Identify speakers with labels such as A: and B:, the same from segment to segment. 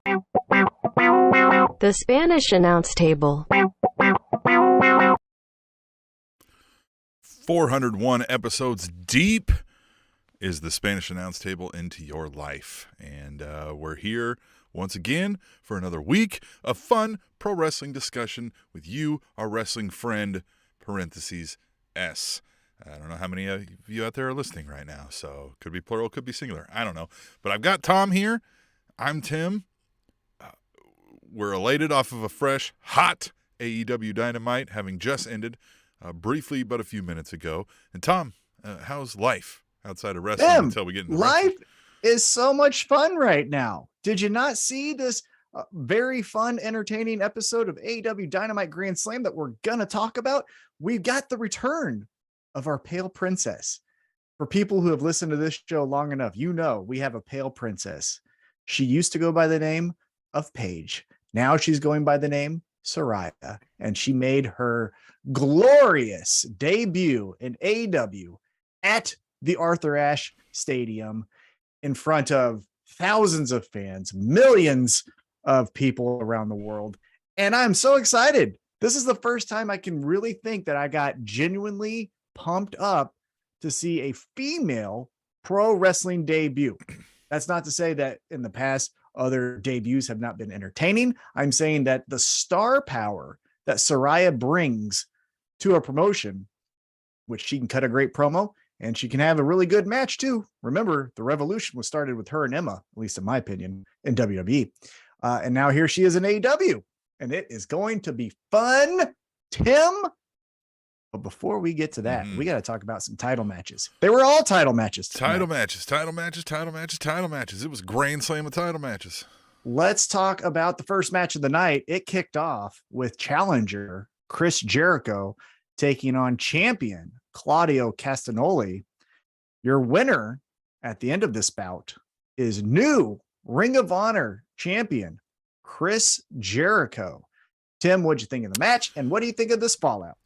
A: The Spanish announce table.
B: 401 episodes deep is the Spanish announce table into your life. And we're here once again for another week of fun pro wrestling discussion with you, our wrestling friend, parentheses, S. I don't know how many of you out there are listening right now, so could be plural, could be singular. I don't know. But I've got Tom here. I'm Tim. We're elated off of a fresh, hot AEW Dynamite having just ended briefly but a few minutes ago. And Tom, how's life outside of wrestling until we get into
C: life
B: wrestling?
C: Is so much fun right now. Did you not see this very fun, entertaining episode of AEW Dynamite Grand Slam that we're going to talk about? We've got the return of our pale princess. For people who have listened to this show long enough, you know we have a pale princess. She used to go by the name of Paige. Now she's going by the name Saraya, and she made her glorious debut in AEW at the Arthur Ashe Stadium in front of thousands of fans, millions of people around the world. And I'm so excited. This is the first time I can really think that I got genuinely pumped up to see a female pro wrestling debut. That's not to say that in the past other debuts have not been entertaining. I'm saying that the star power that Saraya brings to a promotion, which she can cut a great promo and she can have a really good match too. Remember, the revolution was started with her and Emma, at least in my opinion, in WWE. And now here she is in AEW, and it is going to be fun, Tim. But before we get to that, we got to talk about some title matches. They were all title matches tonight.
B: Title matches. It was Grand Slam of title matches.
C: Let's talk about the first match of the night. It kicked off with challenger Chris Jericho taking on champion Claudio Castagnoli. Your winner at the end of this bout is new Ring of Honor champion Chris Jericho. Tim, what'd you think of the match, and what do you think of this fallout?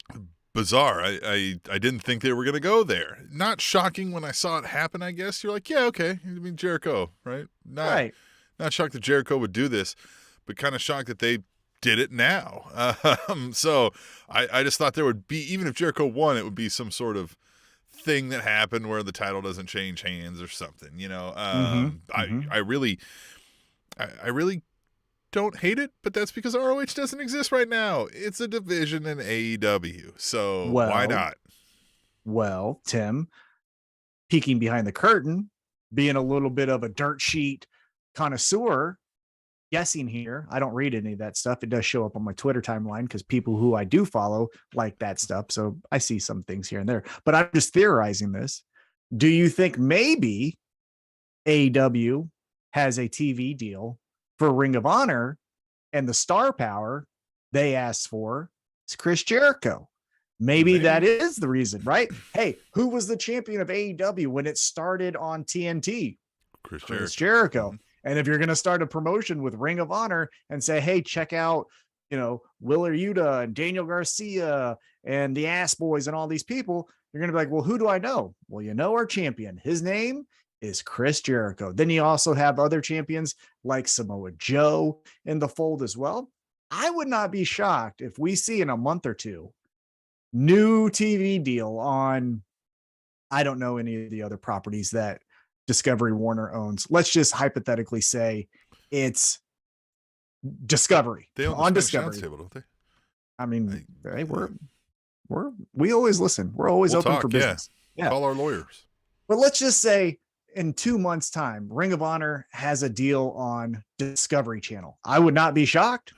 B: Bizarre. I didn't think they were going to go there. Not shocking when I saw it happen, I guess. You're like, yeah, okay. I mean, Jericho, right? Not shocked that Jericho would do this, but kind of shocked that they did it now. So I just thought there would be, even if Jericho won, it would be some sort of thing that happened where the title doesn't change hands or something, you know. I really don't hate it, but that's because ROH doesn't exist right now. It's a division in AEW, so why not?
C: Well, Tim, peeking behind the curtain, being a little bit of a dirt sheet connoisseur, guessing here, I don't read any of that stuff. It does show up on my Twitter timeline because people who I do follow like that stuff, so I see some things here and there. But I'm just theorizing this. Do you think maybe AEW has a TV deal for Ring of Honor, and the star power they asked for is Chris Jericho? Maybe that is the reason, right? Hey, who was the champion of AEW when it started on TNT? Chris Jericho. And if you're going to start a promotion with Ring of Honor and say, hey, check out, Willer Yuta and Daniel Garcia and the Ass Boys and all these people, you're going to be like, well, who do I know? Well, you know our champion. His name is Chris Jericho. Then you also have other champions like Samoa Joe in the fold as well. I would not be shocked if we see in a month or two new TV deal on, I don't know any of the other properties that Discovery Warner owns. Let's just hypothetically say it's Discovery.
B: They own
C: on
B: the
C: Discovery
B: table, don't they?
C: I mean, we always listen. We're always open for business.
B: Yeah. Call our lawyers.
C: But let's just say in 2 months' time, Ring of Honor has a deal on Discovery Channel. I would not be shocked,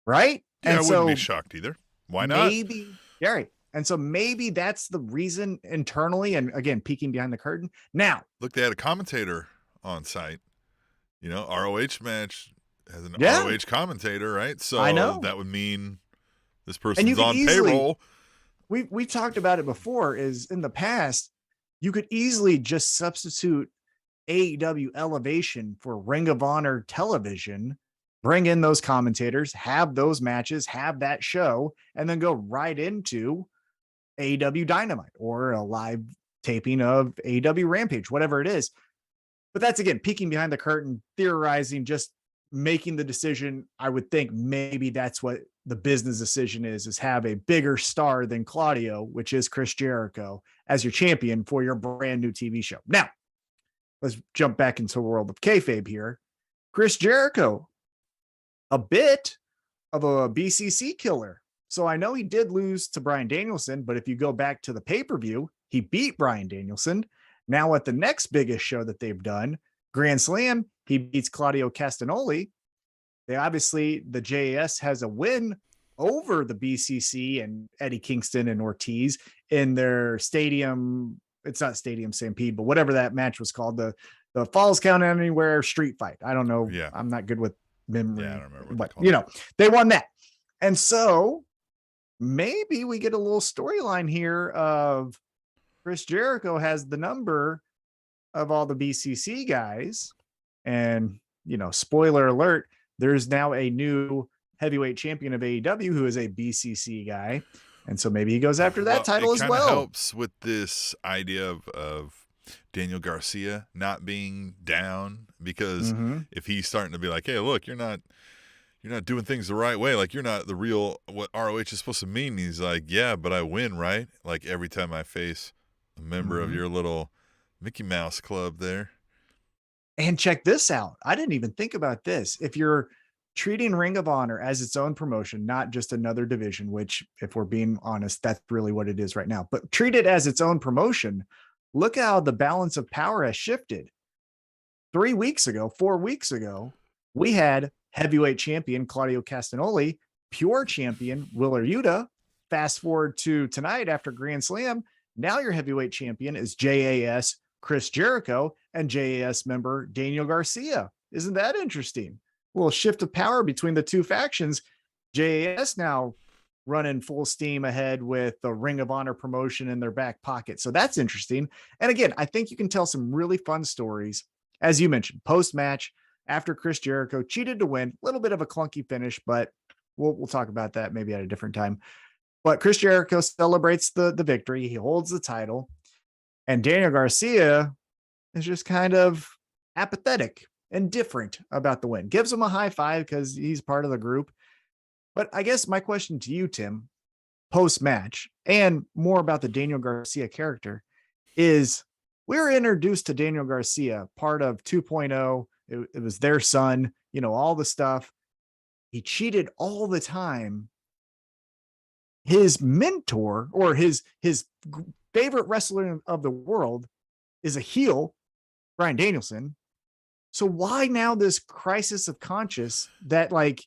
C: right?
B: Yeah, I wouldn't be shocked either. Why not?
C: Maybe, yeah, right. And so maybe that's the reason internally, and again, peeking behind the curtain. Now,
B: look, they had a commentator on site. ROH match has an ROH commentator, right? So
C: I know
B: that would mean this person's on payroll.
C: We talked about it before, is in the past, you could easily just substitute AEW Elevation for Ring of Honor television, bring in those commentators, have those matches, have that show, and then go right into AEW Dynamite or a live taping of AEW Rampage, whatever it is. But that's, again, peeking behind the curtain, theorizing, just making the decision, I would think maybe that's what the business decision is have a bigger star than Claudio, which is Chris Jericho, as your champion for your brand new TV show. Now, let's jump back into the world of kayfabe here. Chris Jericho, a bit of a BCC killer. So I know he did lose to Bryan Danielson, but if you go back to the pay-per-view, he beat Bryan Danielson. Now at the next biggest show that they've done, Grand Slam, he beats Claudio Castagnoli. They obviously, the JAS has a win over the BCC and Eddie Kingston and Ortiz in their stadium. It's not Stadium Stampede, but whatever that match was called, the Falls Count Anywhere street fight. I don't know.
B: Yeah.
C: I'm not good with memory.
B: Yeah, I don't remember.
C: But, they won that. And so maybe we get a little storyline here of Chris Jericho has the number of all the BCC guys. And, spoiler alert, there's now a new heavyweight champion of AEW who is a BCC guy. And so maybe he goes after that title as well.
B: It helps with this idea of Daniel Garcia not being down, because if he's starting to be like, hey, look, you're not doing things the right way. Like, you're not the real, what ROH is supposed to mean. He's like, yeah, but I win, right? Like, every time I face a member of your little Mickey Mouse club there.
C: And check this out. I didn't even think about this. If you're treating Ring of Honor as its own promotion, not just another division, which, if we're being honest, that's really what it is right now, but treat it as its own promotion. Look how the balance of power has shifted. 4 weeks ago, we had heavyweight champion Claudio Castagnoli, pure champion Willer Yuta. Fast forward to tonight after Grand Slam. Now your heavyweight champion is JAS Chris Jericho and JAS member Daniel Garcia. Isn't that interesting? A little shift of power between the two factions. JAS now running full steam ahead with the Ring of Honor promotion in their back pocket. So that's interesting. And again, I think you can tell some really fun stories, as you mentioned, post-match after Chris Jericho cheated to win. A little bit of a clunky finish, but we'll talk about that maybe at a different time. But Chris Jericho celebrates the victory. He holds the title. And Daniel Garcia is just kind of apathetic, indifferent about the win. Gives him a high five because he's part of the group. But I guess my question to you, Tim, post-match, and more about the Daniel Garcia character, is we were introduced to Daniel Garcia, part of 2.0. It was their son, all the stuff. He cheated all the time. His mentor, or his favorite wrestler of the world, is a heel, Bryan Danielson. So why now this crisis of conscience that, like,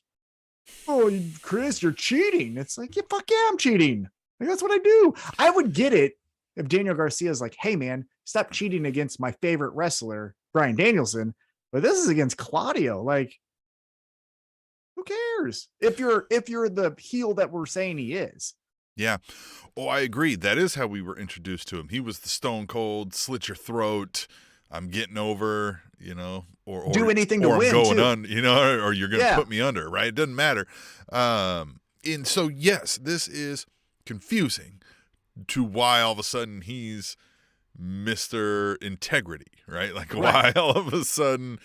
C: oh, Chris, you're cheating? It's like, yeah, fuck yeah, I'm cheating. Like, that's what I do. I would get it if Daniel Garcia is like, hey man, stop cheating against my favorite wrestler, Bryan Danielson. But this is against Claudio. Like, who cares if you're the heel that we're saying he is?
B: Yeah. Oh, I agree. That is how we were introduced to him. He was the stone cold, slit your throat, I'm getting over, or
C: do anything to win,
B: I'm going
C: too.
B: or you're going to put me under, right? It doesn't matter. And so, yes, this is confusing to why all of a sudden he's Mr. Integrity, right? Like, why all of a sudden.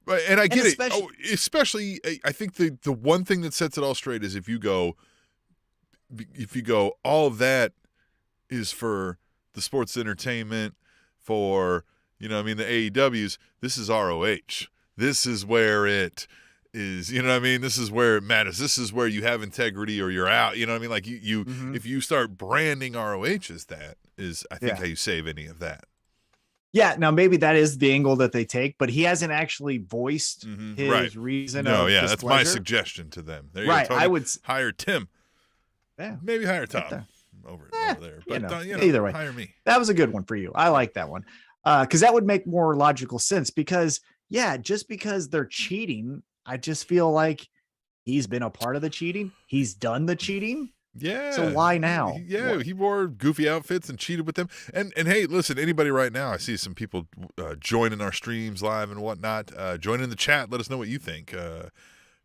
B: And I get it. Especially, I think the one thing that sets it all straight is if you go, all of that is for the sports entertainment, for, the AEWs, this is ROH. This is where it is, this is where it matters. This is where you have integrity or you're out, like you if you start branding ROH as that, is I think how you save any of that.
C: Yeah, now maybe that is the angle that they take, but he hasn't actually voiced his reason.
B: No, yeah, that's my suggestion to them. There you go, Tony.
C: I would
B: hire Tim.
C: Yeah,
B: maybe hire Tom over there. But
C: either way,
B: hire me.
C: That was a good one for you. I like that one because that would make more logical sense. Because just because they're cheating, I just feel like he's been a part of the cheating. He's done the cheating.
B: Yeah.
C: So why now?
B: Yeah, he wore goofy outfits and cheated with them. And hey, listen, anybody right now, I see some people joining our streams live and whatnot. Join in the chat. Let us know what you think.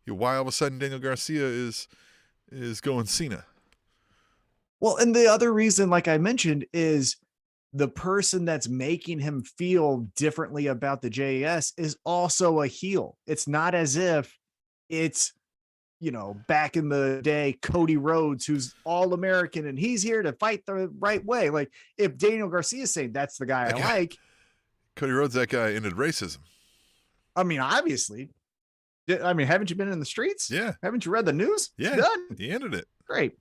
B: Why all of a sudden Daniel Garcia is going Cena?
C: Well, and the other reason, like I mentioned, is the person that's making him feel differently about the JAS is also a heel. It's not as if it's, back in the day, Cody Rhodes, who's all American and he's here to fight the right way. Like if Daniel Garcia is saying that's the guy I like.
B: Cody Rhodes, that guy ended racism.
C: I mean, obviously. Haven't you been in the streets?
B: Yeah.
C: Haven't you read the news?
B: Yeah.
C: It's done.
B: He ended it.
C: Great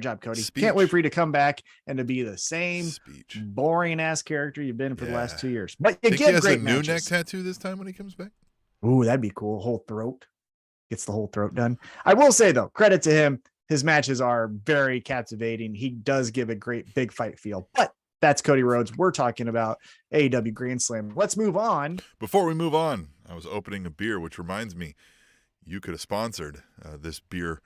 C: job, Cody.
B: Speech.
C: Can't wait for you to come back and to be the same boring ass character you've been for the last 2 years. But you get great matches. He has a new
B: neck tattoo this time when he comes back.
C: Ooh, that'd be cool. Whole throat. Gets the whole throat done. I will say though, credit to him. His matches are very captivating. He does give a great big fight feel. But that's Cody Rhodes. We're talking about AEW Grand Slam. Let's move on.
B: Before we move on, I was opening a beer, which reminds me, you could have sponsored this beer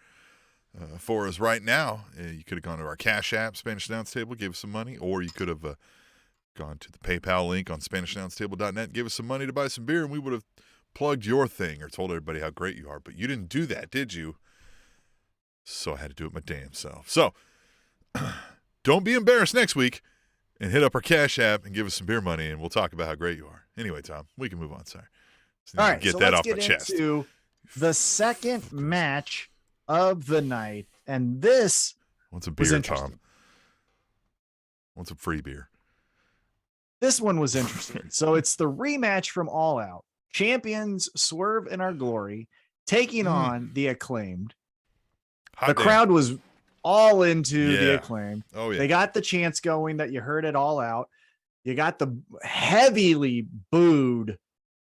B: for us right now. You could have gone to our Cash App, Spanish Announce Table, gave us some money, or you could have gone to the PayPal link on SpanishAnnounceTable.net, gave us some money to buy some beer, and we would have plugged your thing or told everybody how great you are. But you didn't do that, did you? So I had to do it my damn self. So don't be embarrassed next week and hit up our Cash App and give us some beer money, and we'll talk about how great you are. Anyway, Tom, we can move on. Sorry.
C: All right,
B: get that off my chest.
C: Into the second match of the night, and this
B: what's a beer, Tom? What's a free beer?
C: This one was interesting. So it's the rematch from All Out. Champions Swerve and Our Glory taking on the Acclaimed. Crowd was all into the Acclaimed.
B: Oh yeah,
C: they got the chants going that you heard it All Out. You got the heavily booed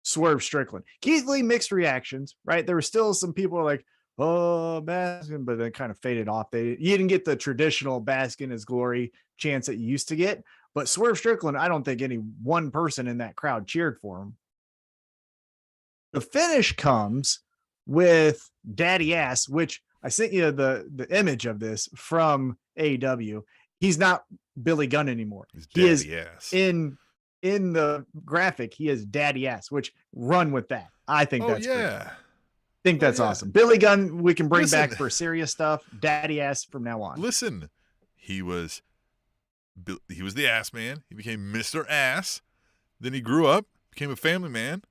C: Swerve Strickland. Keith Lee, mixed reactions, right? There were still some people like, oh, Baskin, but then kind of faded off. You didn't get the traditional Baskin is glory chants that you used to get. But Swerve Strickland, I don't think any one person in that crowd cheered for him. The finish comes with Daddy Ass, which I sent you the image of this from AEW. He's not Billy Gunn anymore. He is
B: Ass.
C: in the graphic. He is Daddy Ass, which run with that. I think that's great. Think that's awesome. Billy Gunn, we can bring back for serious stuff. Daddy Ass from now on.
B: Listen, he was the ass man. He became Mr. Ass. Then he grew up, became a family man.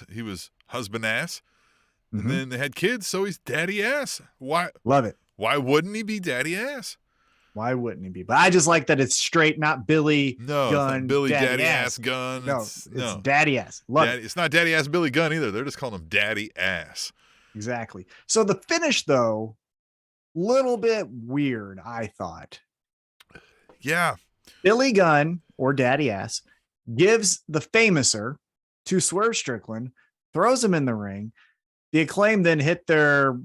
B: He was husband ass. And then they had kids, so he's Daddy Ass. Why?
C: Love it.
B: Why wouldn't he be Daddy Ass?
C: Why wouldn't he be? But I just like that it's straight, not Billy Gunn.
B: Billy Daddy Ass Gunn.
C: It's Daddy Ass. Love it.
B: It's not Daddy Ass Billy Gunn either. They're just calling him Daddy Ass.
C: Exactly. So the finish, though, little bit weird, I thought.
B: Yeah.
C: Billy Gunn, or Daddy Ass, gives the Famouser to Swerve Strickland, throws him in the ring. The Acclaim then hit their,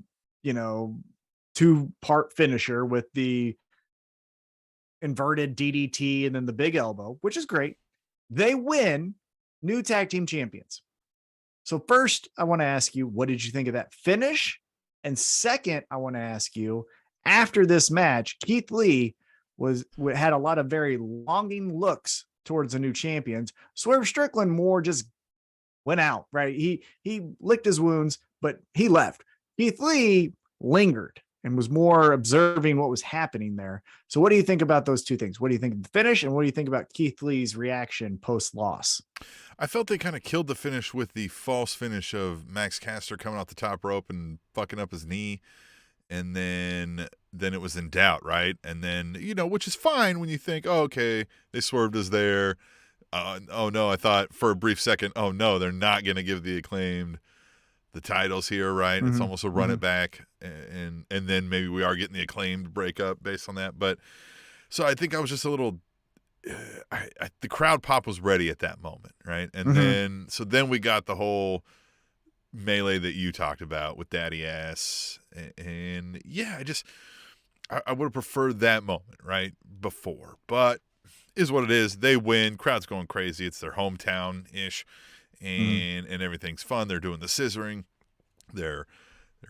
C: 2-part finisher with the inverted DDT and then the big elbow, which is great. They win, new tag team champions. So first, I want to ask you, what did you think of that finish? And second, I want to ask you, after this match, Keith Lee had a lot of very longing looks towards the new champions. Swerve Strickland more just went out, right? He licked his wounds, but he left. Keith Lee lingered and was more observing what was happening there. So what do you think about those two things? What do you think of the finish? And what do you think about Keith Lee's reaction post-loss?
B: I felt they kind of killed the finish with the false finish of Max Caster coming off the top rope and fucking up his knee. And then it was in doubt, right? And then, which is fine when you think, oh, okay, they swerved us there. Oh, no, I thought for a brief second, oh, no, they're not going to give the Acclaimed the titles here, right? It's almost a run it back. And then maybe we are getting the Acclaimed breakup based on that. But so I think I was just a little the crowd pop was ready at that moment, right? And then we got the whole melee that you talked about with Daddy Ass. And yeah, I would have preferred that moment, right? Before. But is what it is. They win. Crowd's going crazy. It's their hometown-ish. And everything's fun. They're doing the scissoring. They're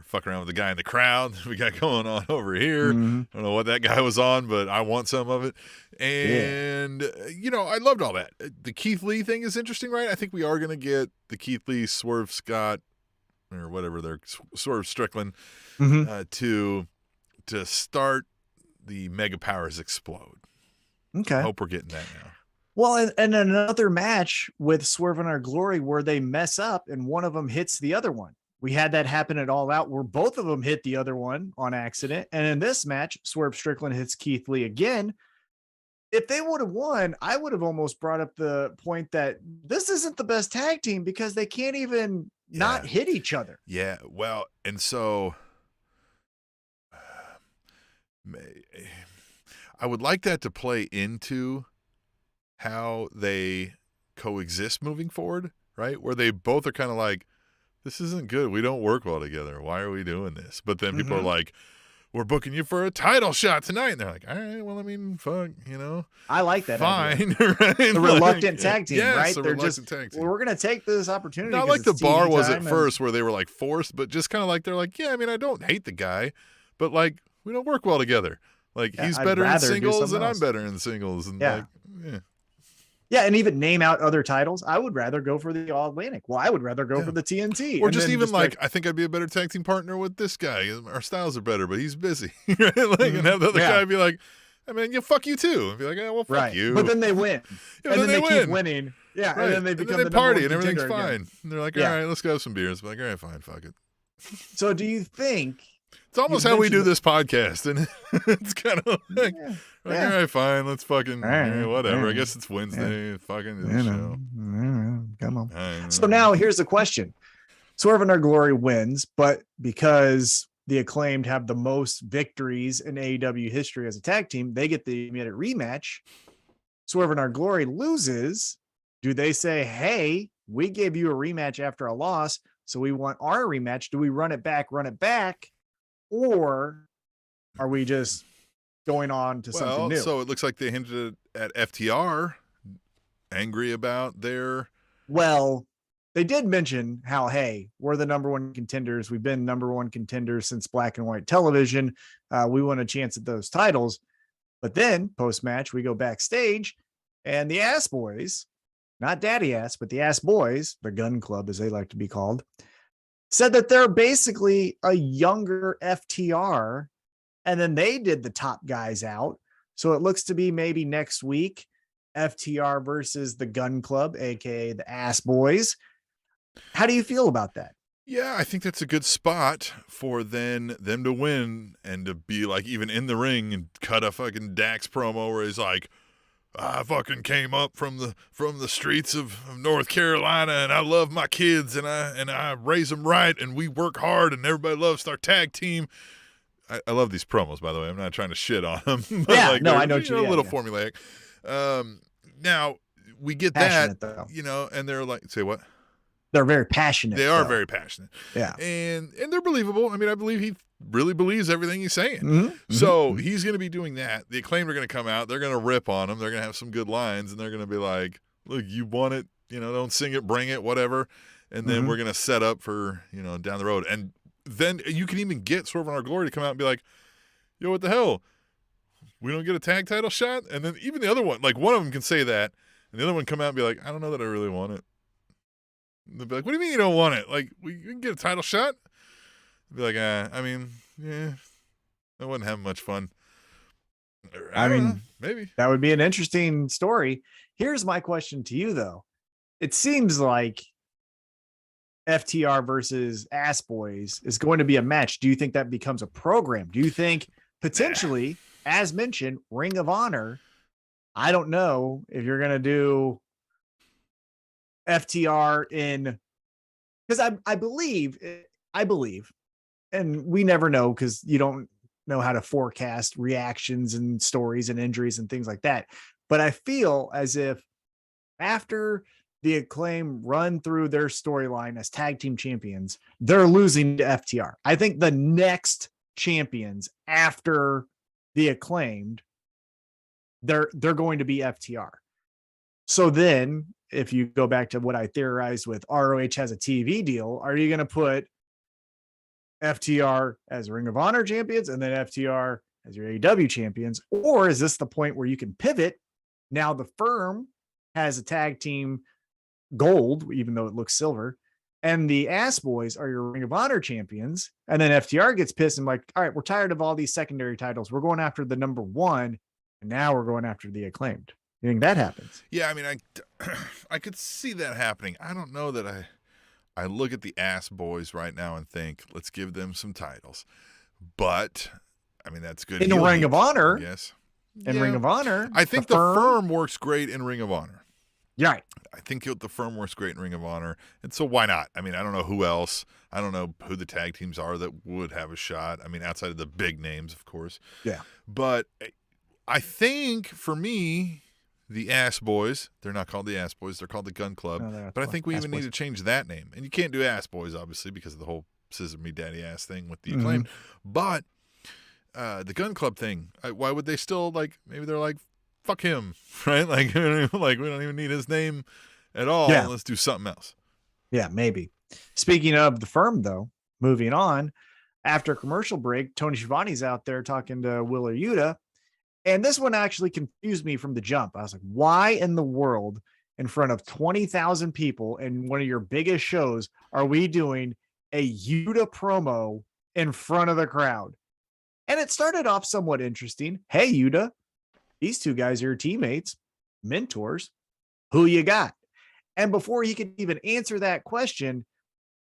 B: fucking around with the guy in the crowd we got going on over here. I don't know what that guy was on, but I want some of it. And, I loved all that. The Keith Lee thing is interesting, right? I think we are going to get the Keith Lee, Swerve Scott, or whatever they're, Swerve Strickland, to start the Mega Powers explode.
C: Okay.
B: I hope we're getting that now.
C: Well, and another match with Swerve and Our Glory where they mess up and one of them hits the other one. We had that happen at All Out where both of them hit the other one on accident. And in this match, Swerve Strickland hits Keith Lee again. If they would have won, I would have almost brought up the point that this isn't the best tag team because they can't even not hit each other.
B: Yeah. Well, and so I would like that to play into how they coexist moving forward, right? Where they both are kind of like, this isn't good. We don't work well together. Why are we doing this? But then people are like, we're booking you for a title shot tonight. And they're like, all right, well, I mean, fuck,
C: I like that.
B: Fine. Right?
C: The reluctant tag team, right?
B: They're just, tag team.
C: Well, we're going to take this opportunity.
B: Not like the bar was at first where they were like forced, but just kind of like, they're like, yeah, I mean, I don't hate the guy, but like, we don't work well together. Like, he's better in singles and I'm better in singles. And
C: yeah, and even name out other titles. I would rather go for the All Atlantic. Well, I would rather go for the TNT.
B: Or just even like, I think I'd be a better tag team partner with this guy. Our styles are better, but he's busy. Right? Like, and have the other guy be like, I mean, fuck you too. And be like, well, fuck you.
C: But then they win.
B: And
C: then they keep winning. Yeah, and then they become the
B: party and everything's fine.
C: Again.
B: And they're like, all right, let's go have some beers. I'm like, all right, fine, fuck it.
C: So do you think...
B: It's almost how we do this podcast, and it's kind of like, all right, fine, let's fucking whatever. I guess it's Wednesday. Fucking show.
C: Come on. So now here's the question: Swerve and Our Glory wins, but because the Acclaimed have the most victories in AEW history as a tag team, they get the immediate rematch. Swerve and Our Glory loses. Do they say, "Hey, we gave you a rematch after a loss, so we want our rematch"? Do we run it back? Or are we just going on to something new?
B: So it looks like they hinted at FTR angry about their...
C: Well, they did mention how, hey, we're the number one contenders. We've been number one contenders since black and white television. We want a chance at those titles. But then post-match, we go backstage and the Ass Boys, not Daddy Ass, but the Ass Boys, the Gun Club as they like to be called, said that they're basically a younger FTR, and then they did the top guys out. So it looks to be maybe next week, FTR versus the Gun Club, aka the Ass Boys. How do you feel about that?
B: Yeah, I think that's a good spot for them to win and to be like even in the ring and cut a fucking Dax promo where he's like, I fucking came up from the streets of North Carolina and I love my kids and I raise them right and we work hard and everybody loves our tag team. I love these promos, by the way. I'm not trying to shit on them.
C: Yeah, like, no, I know what
B: a little formulaic. Now we get passionate, that, though. And they're like, say what?
C: They're very passionate.
B: They are very passionate.
C: Yeah.
B: And they're believable. I mean, I believe he really believes everything he's saying. So he's going to be doing that. The Acclaimed are going to come out. They're going to rip on him. They're going to have some good lines, and they're going to be like, look, you want it, don't sing it, bring it, whatever. And then we're going to set up for, down the road. And then you can even get Swerve and Our Glory to come out and be like, yo, what the hell? We don't get a tag title shot? And then even the other one, like one of them can say that, and the other one come out and be like, I don't know that I really want it. And they'll be like, what do you mean you don't want it? Like, we can get a title shot? I'd be like, I mean, yeah, I wasn't having much fun.
C: I mean,
B: maybe.
C: That would be an interesting story. Here's my question to you, though. It seems like FTR versus Ass Boys is going to be a match. Do you think that becomes a program? Do you think potentially, as mentioned, Ring of Honor, I don't know if you're going to do FTR in, because I believe, and we never know because you don't know how to forecast reactions and stories and injuries and things like that. But I feel as if after the Acclaim run through their storyline as tag team champions, they're losing to FTR. I think the next champions after the Acclaimed, they're going to be FTR. So then if you go back to what I theorized with ROH has a TV deal, are you going to put FTR as Ring of Honor champions and then FTR as your AEW champions? Or is this the point where you can pivot? Now the firm has a tag team gold, even though it looks silver, and the Ass Boys are your Ring of Honor champions. And then FTR gets pissed and like, all right, we're tired of all these secondary titles. We're going after the number one. And now we're going after the Acclaimed. You think that happens?
B: Yeah, I mean, I could see that happening. I don't know that I look at the Ass Boys right now and think, let's give them some titles. But, I mean, that's good.
C: In the Ring of Honor.
B: Yes.
C: In Ring of Honor.
B: I think the firm works great in Ring of Honor.
C: Right.
B: I think the firm works great in Ring of Honor. And so why not? I mean, I don't know who else. I don't know who the tag teams are that would have a shot. I mean, outside of the big names, of course.
C: Yeah.
B: But I think, for me, the Ass Boys, they're not called the Ass Boys, they're called the Gun Club.
C: No,
B: but I think we even need to change that name. And you can't do Ass Boys, obviously, because of the whole Scissor Me Daddy Ass thing with the Acclaimed. But the Gun Club thing, why would they still, like, maybe they're like, fuck him, right? Like, we don't even need his name at all. Yeah. Let's do something else.
C: Yeah, maybe. Speaking of the firm, though, moving on, after commercial break, Tony Schiavone's out there talking to Wheeler Yuta. And this one actually confused me from the jump. I was like, why in the world, in front of 20,000 people in one of your biggest shows, are we doing a Yuta promo in front of the crowd? And it started off somewhat interesting. Hey, Yuta, these two guys are your teammates, mentors. Who you got? And before he could even answer that question,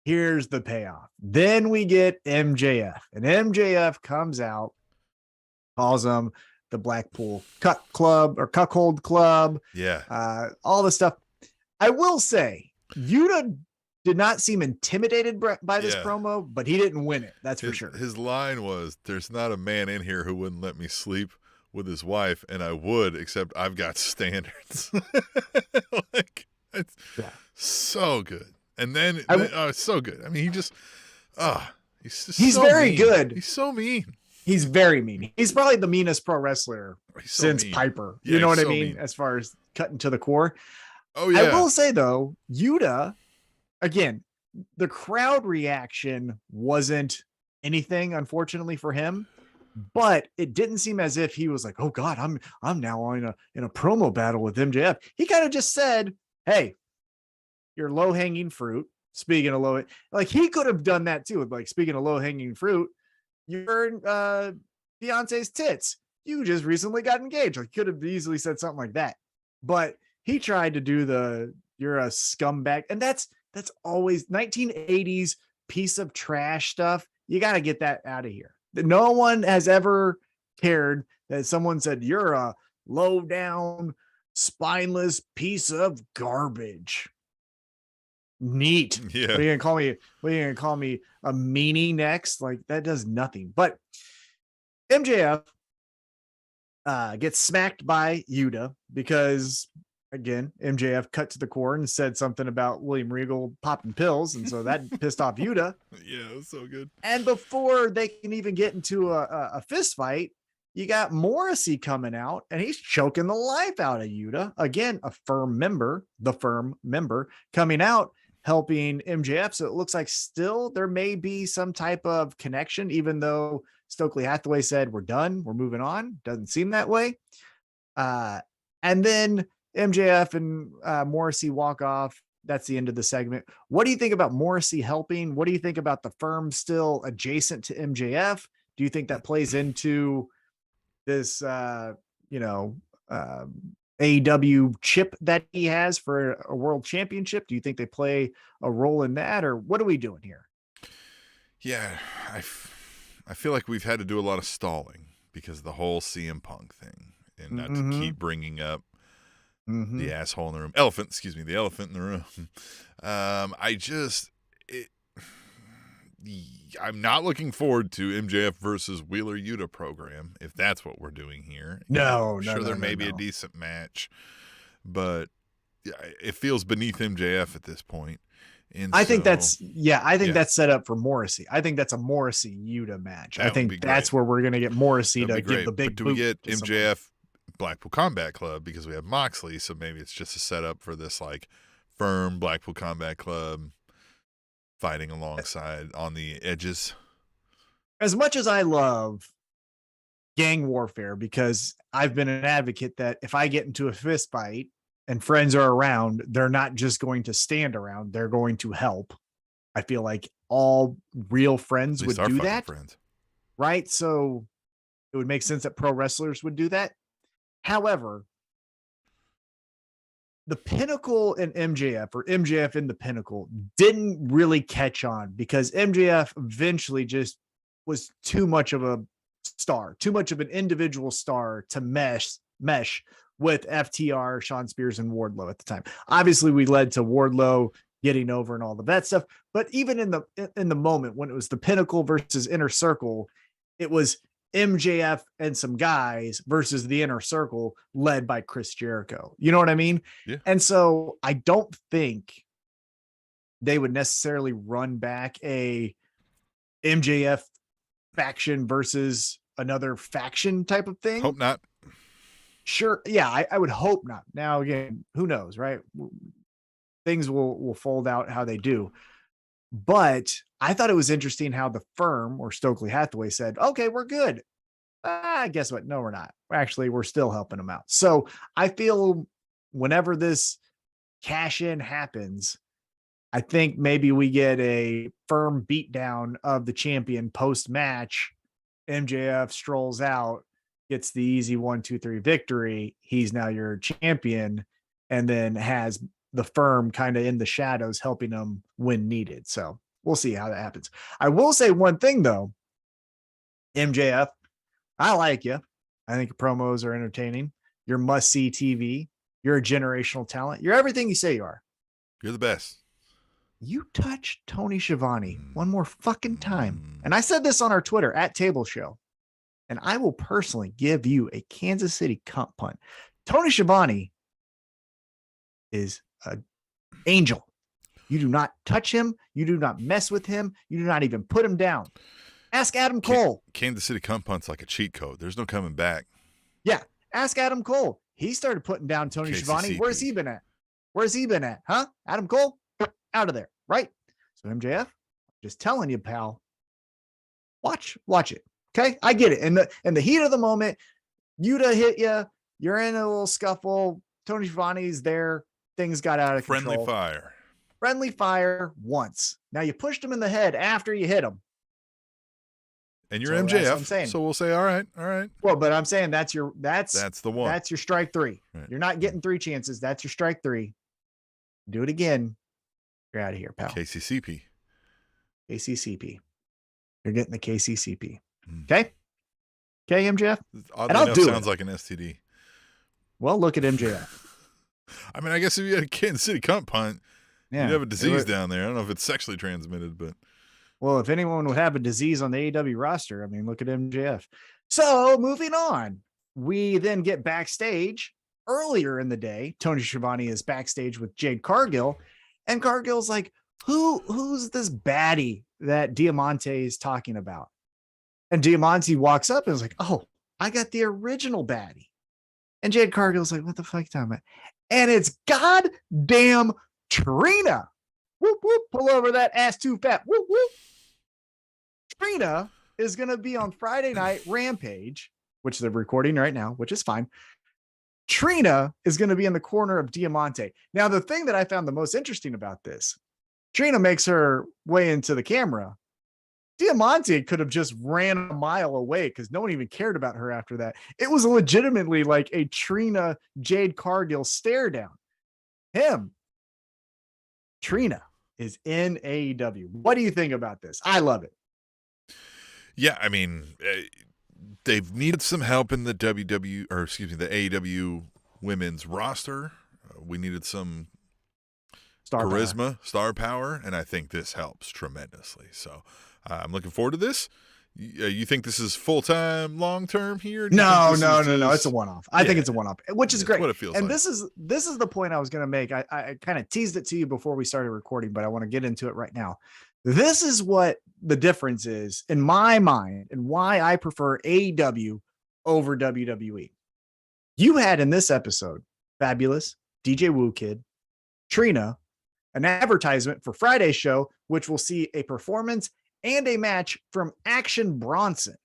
C: here's the payoff. Then we get MJF, and MJF comes out, calls them the Blackpool Cut Club or Cuckold Club.
B: Yeah.
C: All the stuff. I will say, Yuta did not seem intimidated by this promo, but he didn't win it. That's for sure.
B: His line was, "There's not a man in here who wouldn't let me sleep with his wife, and I would, except I've got standards." Like, it's so good. And then, it's so good. I mean, he's
C: so very
B: mean.
C: good.
B: He's so mean.
C: He's very mean. He's probably the meanest pro wrestler since mean. Piper. You know what I mean? Mean. As far as cutting to the core.
B: Oh, yeah.
C: I will say, though, Yuta, again, the crowd reaction wasn't anything, unfortunately, for him. But it didn't seem as if he was like, "Oh God, I'm now in a promo battle with MJF." He kind of just said, "Hey, you're low hanging fruit." Speaking of low, like he could have done that too. Like, speaking of low hanging fruit, you're Beyonce's tits. You just recently got engaged. Like, could have easily said something like that. But he tried to do you're a scumbag, and that's always 1980s piece of trash stuff. You got to get that out of here. No one has ever cared that someone said you're a low down, spineless piece of garbage. Neat.
B: Yeah.
C: What are you gonna call me a meanie next? Like, that does nothing. But MJF gets smacked by Yuta because, again, MJF cut to the core and said something about William Regal popping pills, and so that pissed off Yuta.
B: Yeah, it was so good.
C: And before they can even get into a fist fight, you got Morrissey coming out, and he's choking the life out of Yuta. Again, the firm member coming out, helping MJF. So it looks like still there may be some type of connection, even though Stokely Hathaway said, "We're done, we're moving on." Doesn't seem that way. And then MJF and Morrissey walk off. That's the end of the segment. What do you think about Morrissey helping? What do you think about the firm still adjacent to MJF? Do you think that plays into this, AEW chip that he has for a world championship? Do you think they play a role in that, or what are we doing here?
B: Yeah, I feel like we've had to do a lot of stalling because of the whole CM Punk thing, and not to keep bringing up the asshole in the room, the elephant in the room. I'm not looking forward to MJF versus Wheeler Yuta program, if that's what we're doing here.
C: No,
B: there may be a decent match, but it feels beneath MJF at this point. And
C: I think that's set up for Morrissey. I think that's a Morrissey Yuta match. I think that's where we're going to get Morrissey to give the big boot.
B: Do we get MJF Blackpool Combat Club because we have Moxley? So maybe it's just a setup for this like firm Blackpool Combat Club fighting alongside on the edges.
C: As much as I love gang warfare, because I've been an advocate that if I get into a fist fight and friends are around, they're not just going to stand around, they're going to help. I feel like all real friends would do that.
B: Friends.
C: Right? So it would make sense that pro wrestlers would do that. However, the Pinnacle and MJF, or MJF in the Pinnacle, didn't really catch on because MJF eventually just was too much of a star, too much of an individual star to mesh with FTR, Sean Spears, and Wardlow at the time. Obviously, we led to Wardlow getting over and all of that stuff. But even in the moment when it was the Pinnacle versus Inner Circle, it was MJF and some guys versus the Inner Circle led by Chris Jericho. You know what I mean?
B: Yeah.
C: And so I don't think they would necessarily run back a MJF faction versus another faction type of thing.
B: Hope not.
C: Sure. Yeah, I would hope not. Now, again, who knows, right? Things will fold out how they do. But I thought it was interesting how the firm, or Stokely Hathaway, said, okay, we're good. Guess what? No, we're not. Actually, we're still helping them out. So I feel whenever this cash in happens, I think maybe we get a firm beatdown of the champion post match. MJF strolls out, gets the easy 1-2-3 victory. He's now your champion, and then has the firm kind of in the shadows helping them when needed. So we'll see how that happens. I will say one thing though, MJF, I like you. I think your promos are entertaining. You're must see TV. You're a generational talent. You're everything you say you are.
B: You're the best.
C: You touch Tony Schiavone one more fucking time. And I said this on our Twitter at Table Show, and I will personally give you a Kansas City cunt punt. Tony Schiavone is an angel. You do not touch him. You do not mess with him. You do not even put him down. Ask Adam Cole.
B: Kansas City cunt punt's like a cheat code. There's no coming back.
C: Yeah. Ask Adam Cole. He started putting down Tony Schiavone. Where's he been at? Where's he been at? Huh? Adam Cole? Out of there. Right? So MJF, just telling you, pal, watch it. Okay. I get it. In the heat of the moment, Yuta hit you. You're in a little scuffle. Tony Schiavone's there. Things got out of control. Friendly fire once. Now you pushed him in the head after you hit him.
B: And you're MJF, so we'll say, all right.
C: Well, but I'm saying that's the one. That's your strike three. Right. You're not getting three chances. That's your strike three. Do it again. You're out of here, pal.
B: KCCP.
C: You're getting the KCCP. Okay? Okay, MJF?
B: Oddly enough, sounds like an STD.
C: Well, look at MJF.
B: I mean, I guess if you had a Kansas City cunt punt, you'd have a disease down there. I don't know if it's sexually transmitted, but...
C: Well, if anyone would have a disease on the AEW roster, I mean, look at MJF. So, moving on. We then get backstage. Earlier in the day, Tony Schiavone is backstage with Jade Cargill, and Cargill's like, who's this baddie that Diamante is talking about? And Diamante walks up and is like, oh, I got the original baddie. And Jade Cargill's like, what the fuck are you talking about? And it's goddamn Trina. Whoop, whoop, pull over that ass too fat. Whoop, whoop. Trina is going to be on Friday Night Rampage, which they're recording right now, which is fine. Trina is going to be in the corner of Diamante. Now, the thing that I found the most interesting about this, Trina makes her way into the camera. Diamante could have just ran a mile away because no one even cared about her after that. It was legitimately like a Trina Jade Cargill stare down. Trina is in AEW. What do you think about this? I love it.
B: Yeah, I mean, they've needed some help in the the AEW women's roster. We needed some star power, and I think this helps tremendously. So I'm looking forward to this. You think this is full-time, long-term here?
C: No. It's a one-off. I think it's a one-off, which is great.
B: What it feels
C: and
B: like.
C: This is the point I was going to make. I kind of teased it to you before we started recording, but I want to get into it right now. This is what the difference is in my mind and why I prefer AEW over WWE. You had in this episode, Fabulous, DJ Woo Kid, Trina, an advertisement for Friday's show, which will see a performance and a match from Action Bronson.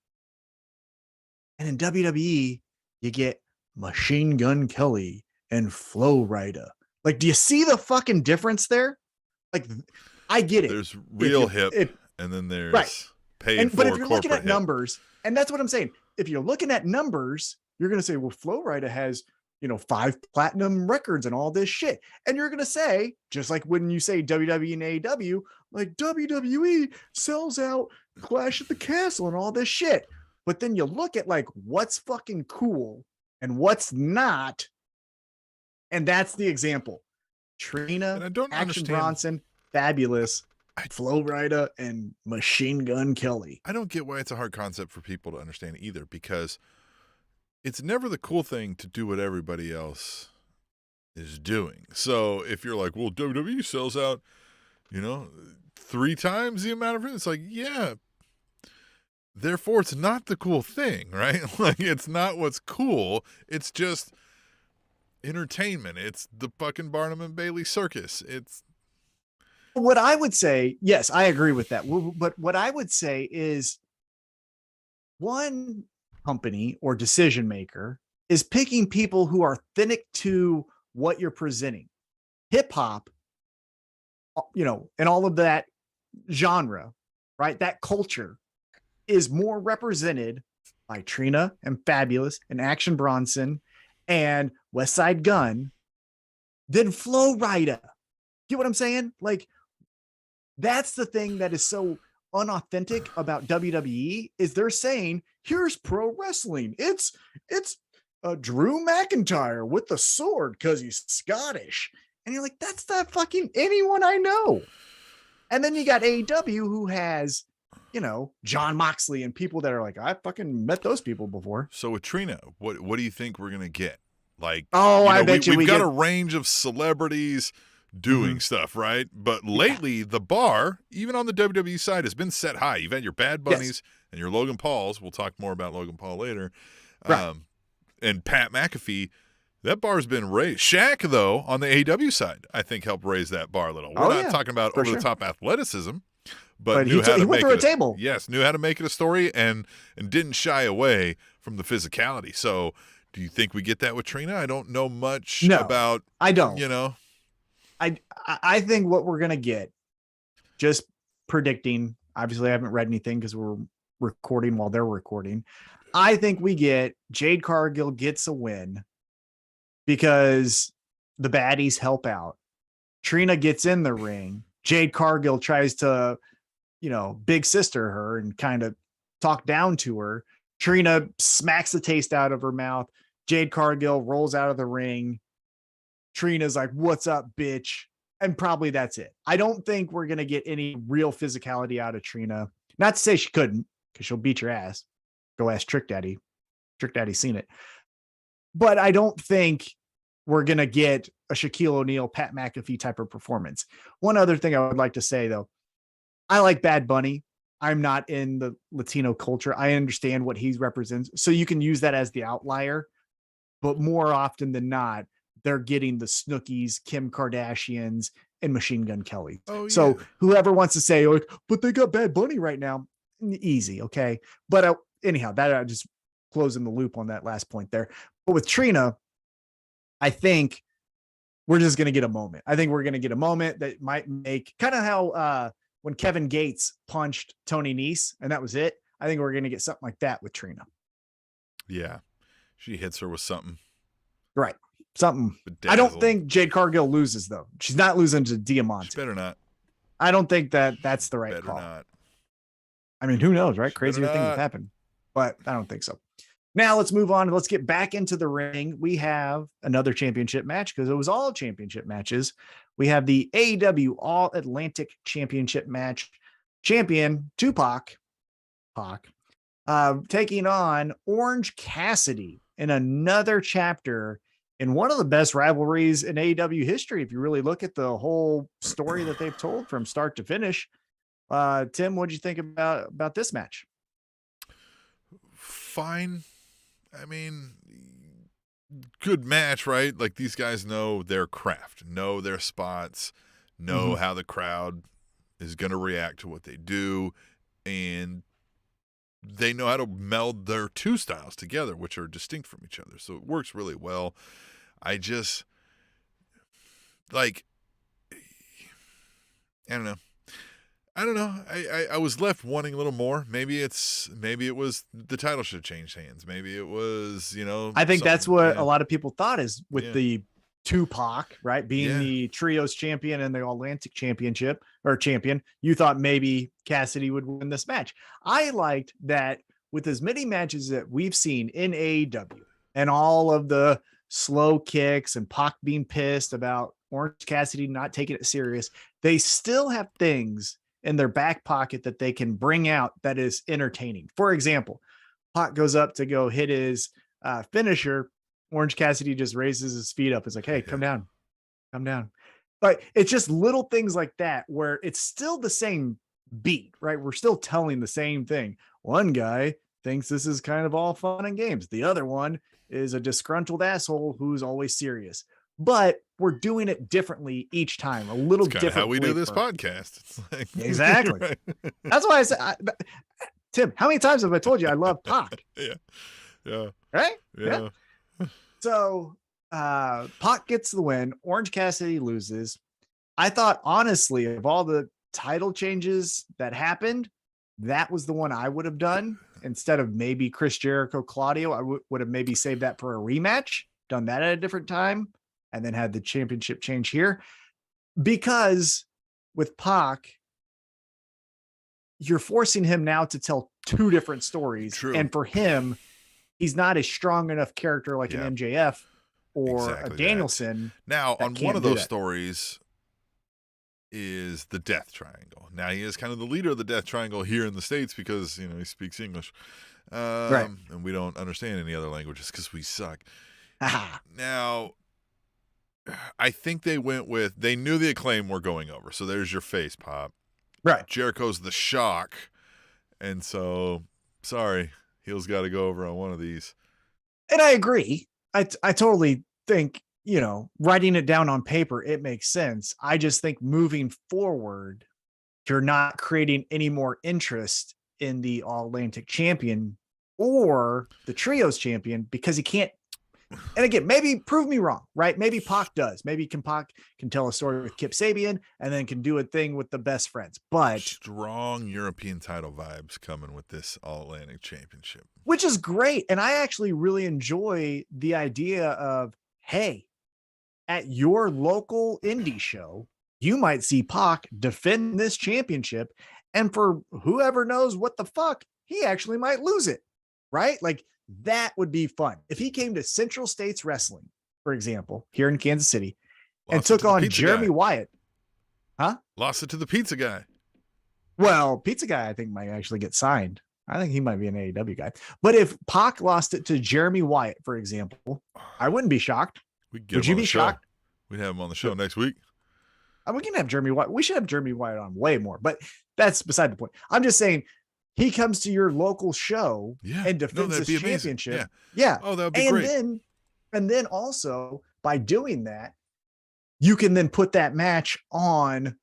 C: And in WWE, you get Machine Gun Kelly and Flow Rida. Like, do you see the fucking difference there? Like, I get it.
B: There's real hip, and then there's paid for.
C: But if you're looking at
B: hip.
C: numbers, and that's what I'm saying. If you're looking at numbers, you're going to say, well, Flo Rida has, 5 platinum records and all this shit. And you're going to say, just like when you say WWE and AEW, like WWE sells out Clash at the Castle and all this shit. But then you look at like what's fucking cool and what's not. And that's the example. Trina, Action Bronson, Fabulous, Flo Rida, and Machine Gun Kelly.
B: I don't get why it's a hard concept for people to understand either, because it's never the cool thing to do what everybody else is doing. So if you're like, well, WWE sells out, 3 times the amount of it, it's like, yeah, therefore it's not the cool thing, right? Like, it's not what's cool. It's just entertainment. It's the fucking Barnum and Bailey circus. It's
C: what I would say. Yes, I agree with that. But what I would say is one company or decision maker is picking people who are authentic to what you're presenting. Hip hop, and all of that genre, right? That culture is more represented by Trina and Fabulous and Action Bronson and West Side Gun than Flo Rida. Get what I'm saying? Like, that's the thing that is so unauthentic about WWE is they're saying, here's pro wrestling. It's Drew McIntyre with the sword because he's Scottish. And you're like, that's not fucking anyone I know. And then you got AEW who has, John Moxley and people that are like, I fucking met those people before.
B: So with Trina, what do you think we're going to get? Like,
C: I bet
B: we've got a range of celebrities doing stuff, right? But lately, the bar, even on the WWE side, has been set high. You've had your Bad Bunnies and your Logan Pauls. We'll talk more about Logan Paul later.
C: Right.
B: And Pat McAfee, that bar's been raised. Shaq, though, on the AEW side, I think helped raise that bar a little. We're not talking about over-the-top athleticism, but knew how to make it a table. Yes, knew how to make it a story and didn't shy away from the physicality. So do you think we get that with Trina? I don't know much about.
C: I don't. I think what we're going to get, just predicting, obviously I haven't read anything because we're recording while they're recording. I think we get Jade Cargill gets a win because the baddies help out. Trina gets in the ring. Jade Cargill tries to, big sister her and kind of talk down to her. Trina smacks the taste out of her mouth. Jade Cargill rolls out of the ring. Trina's like, what's up, bitch? And probably that's it. I don't think we're going to get any real physicality out of Trina. Not to say she couldn't, because she'll beat your ass. Go ask Trick Daddy. Trick Daddy's seen it. But I don't think we're going to get a Shaquille O'Neal, Pat McAfee type of performance. One other thing I would like to say, though, I like Bad Bunny. I'm not in the Latino culture. I understand what he represents. So you can use that as the outlier. But more often than not, they're getting the Snookies, Kim Kardashians, and Machine Gun Kelly. Oh, yeah. So whoever wants to say, like, but they got Bad Bunny right now, easy, okay? But anyhow, that just closing the loop on that last point there. But with Trina, I think we're just going to get a moment. I think we're going to get a moment that might make kind of how when Kevin Gates punched Tony Nese, and that was it. I think we're going to get something like that with Trina.
B: Yeah. She hits her with something.
C: Right. Something. Bedazzled. I don't think Jade Cargill loses, though. She's not losing to Diamante.
B: She better not.
C: I don't think that's the right call. Not. I mean, who knows, right? Crazier things have happened, but I don't think so. Now let's move on. Let's get back into the ring. We have another championship match because it was all championship matches. We have the AEW All Atlantic Championship match. Champion Tupac, taking on Orange Cassidy in another chapter in one of the best rivalries in AEW history. If you really look at the whole story that they've told from start to finish. Tim, what'd you think about this match?
B: Fine. I mean, good match, right? Like, these guys know their craft, know their spots, know how the crowd is going to react to what they do, and they know how to meld their two styles together, which are distinct from each other. So it works really well. I just, like, I don't know. I don't know. I was left wanting a little more. Maybe it was the title should have changed hands. Maybe it was,
C: I think that's
B: something.
C: what
B: Yeah.
C: a lot of people thought is with
B: Yeah.
C: the Tupac, right? Being
B: Yeah.
C: the trios champion and the Atlantic championship or champion, you thought maybe Cassidy would win this match. I liked that with as many matches that we've seen in AEW and all of the slow kicks and Pac being pissed about Orange Cassidy not taking it serious, they still have things in their back pocket that they can bring out that is entertaining. For example, Pac goes up to go hit his finisher. Orange Cassidy just raises his feet up. It's like, hey, come down, come down. But it's just little things like that where it's still the same beat, right? We're still telling the same thing. One guy thinks this is kind of all fun and games. The other one is a disgruntled asshole who's always serious. But we're doing it differently each time, a little
B: It's kind of
C: different.
B: how we do this
C: flavor.
B: podcast. It's like,
C: Exactly.
B: right.
C: That's why I said, Tim, how many times have I told you I love Pac?
B: Yeah.
C: Right?
B: Yeah.
C: So Pac gets the win. Orange Cassidy loses. I thought, honestly, of all the title changes that happened, that was the one I would have done instead of maybe Chris Jericho, Claudio. I would have maybe saved that for a rematch, done that at a different time, and then had the championship change here. Because with Pac, you're forcing him now to tell two different stories.
B: True.
C: And for him, he's not a strong enough character like an MJF or
B: Exactly
C: a Danielson.
B: Now,
C: that
B: on
C: can't
B: one of
C: do
B: those
C: that.
B: stories is the Death Triangle. Now, he is kind of the leader of the Death Triangle here in the States because, he speaks English.
C: Right.
B: And we don't understand any other languages because we suck.
C: Ah,
B: Now, I think they knew the Acclaim were going over. So there's your face pop.
C: right.
B: Jericho's the Shock. And so, sorry, heel's got to go over on one of these.
C: And I agree. I totally think, writing it down on paper, it makes sense. I just think moving forward, you're not creating any more interest in the All Atlantic champion or the trios champion because he can't. And again, maybe prove me wrong, right? Maybe Pac does. Maybe Pac can tell a story with Kip Sabian and then can do a thing with the best friends. But
B: Strong European title vibes coming with this All Atlantic Championship.
C: which is great. And I actually really enjoy the idea of, hey, at your local indie show, you might see Pac defend this championship. And for whoever knows what the fuck, he actually might lose it, right? Like that would be fun. If he came to Central States Wrestling, for example, here in Kansas City, and
B: Lost it
C: took
B: to the
C: on
B: pizza
C: Jeremy
B: guy.
C: Wyatt.
B: Lost it to the pizza guy.
C: Well, Pizza Guy, I think, might actually get signed. I think he might be an AEW guy. But if Pac lost it to Jeremy Wyatt, for example, I wouldn't be shocked.
B: We'd get
C: Would
B: him
C: you
B: on
C: be
B: the show.
C: shocked?
B: We'd have him on the show next week.
C: We can have Jeremy Wyatt. We should have Jeremy Wyatt on way more, but that's beside the point. I'm just saying he comes to your local show
B: Yeah.
C: and defends
B: that'd
C: this
B: be amazing.
C: championship.
B: Yeah.
C: Yeah.
B: Oh, that would be
C: And
B: great.
C: then also by doing that, you can then put that match on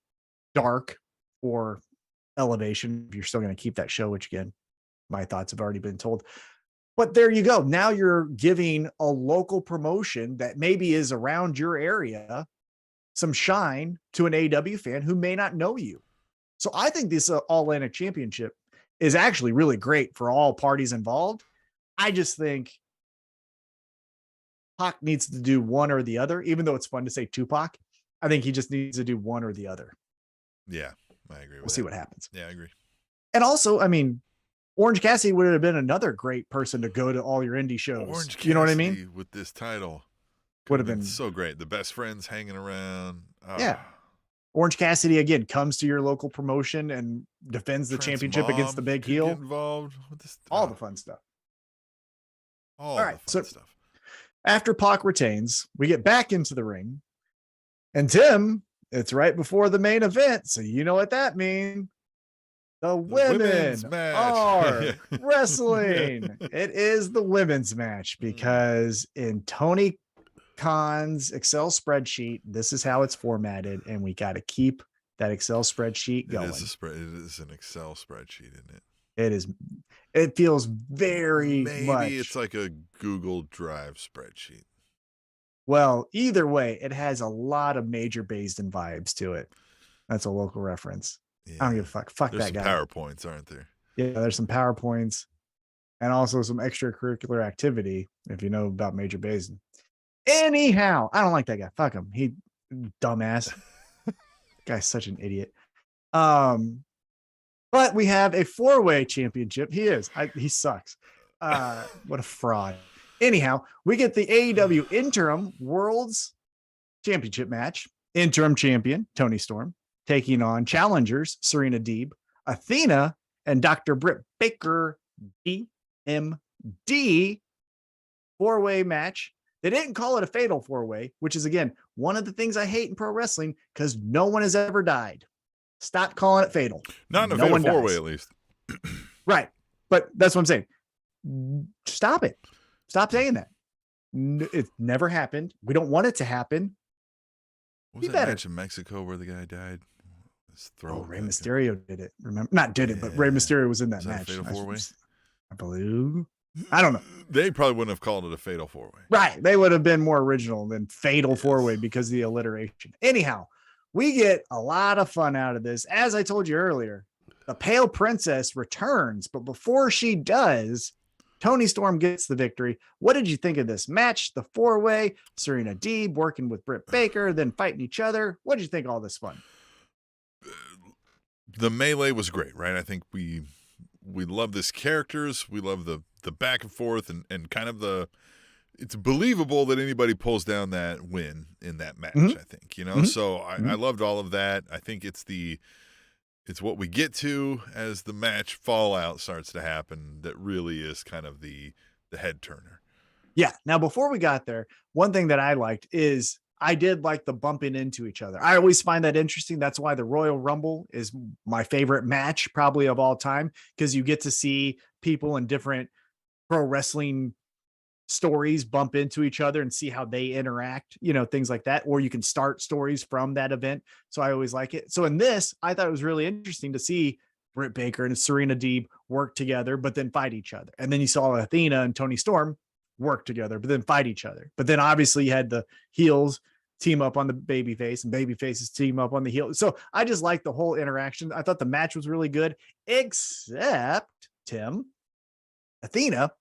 C: Dark or Elevation if you're still going to keep that show, which again, my thoughts have already been told. But there you go. Now you're giving a local promotion that maybe is around your area some shine to an AEW fan who may not know you. So I think this All Atlantic Championship is actually really great for all parties involved. I just think Pac needs to do one or the other, even though it's fun to say Tupac. I think he just needs to do one or the other.
B: Yeah, I agree with
C: We'll see what happens.
B: Yeah, I agree.
C: And also, I mean, Orange Cassidy would have been another great person to go to all your indie shows.
B: Orange Cassidy
C: You know what I mean?
B: with this title
C: Would have been
B: so great. The best friends hanging around.
C: Yeah. Orange Cassidy again comes to your local promotion and defends the championship against the big heel.
B: Get involved with this.
C: All the fun stuff.
B: All
C: right,
B: the fun
C: so-
B: stuff.
C: After Pac retains, we get back into the ring. And Tim, it's right before the main event. So you know what that means. The
B: women's
C: women
B: match.
C: are
B: Yeah.
C: wrestling. It is the women's match because in Tony Khan's Excel spreadsheet, this is how it's formatted, and we got to keep that Excel spreadsheet going.
B: It is an Excel spreadsheet, isn't it?
C: It is. It feels very
B: Maybe
C: much.
B: it's like a Google Drive spreadsheet.
C: Well, either way, it has a lot of Major Bayston vibes to it. That's a local reference.
B: Yeah.
C: I don't give a fuck. Fuck
B: There's
C: that
B: some
C: guy.
B: PowerPoints, aren't there?
C: Yeah, there's some PowerPoints and also some extracurricular activity if you know about Major Basin. Anyhow, I don't like that guy. Fuck him. He dumbass. Guy's such an idiot. But we have a 4-way championship. He sucks. What a fraud. Anyhow, we get the AEW Interim Worlds Championship match. Interim champion Tony Storm taking on challengers Serena Deeb, Athena, and Dr. Britt Baker, DMD. 4-way match. They didn't call it a fatal 4-way, which is, again, one of the things I hate in pro wrestling because no one has ever died. Stop calling it fatal.
B: Not in a fatal 4-way, at least.
C: Right. But that's what I'm saying. Stop it. Stop saying that. It never happened. We don't want it to happen.
B: What was that match in Mexico where the guy died?
C: Rey Mysterio did it. Remember? Not did it, but Rey Mysterio was in that match.
B: A fatal 4-way?
C: I believe. I don't know.
B: They probably wouldn't have called it a fatal 4-way.
C: Right. They would have been more original than fatal 4-way because of the alliteration. Anyhow, we get a lot of fun out of this. As I told you earlier, the Pale Princess returns, but before she does, Tony Storm gets the victory. What did you think of this match? The 4-way, Serena Deeb working with Britt Baker, then fighting each other. What did you think of all this fun?
B: The melee was great, right? I think we love this characters. We love the back and forth and kind of it's believable that anybody pulls down that win in that match, I think, you know? So I loved all of that. I think it's what we get to as the match fallout starts to happen that really is kind of the head turner.
C: Yeah. Now, before we got there, one thing that I liked is I did like the bumping into each other. I always find that interesting. That's why the Royal Rumble is my favorite match probably of all time, because you get to see people in different pro wrestling stories bump into each other and see how they interact, things like that. Or you can start stories from that event. So I always like it. So in this, I thought it was really interesting to see Britt Baker and Serena Deeb work together, but then fight each other. And then you saw Athena and Tony Storm work together, but then fight each other. But then obviously you had the heels team up on the babyface and babyfaces team up on the heel. So I just liked the whole interaction. I thought the match was really good, except Athena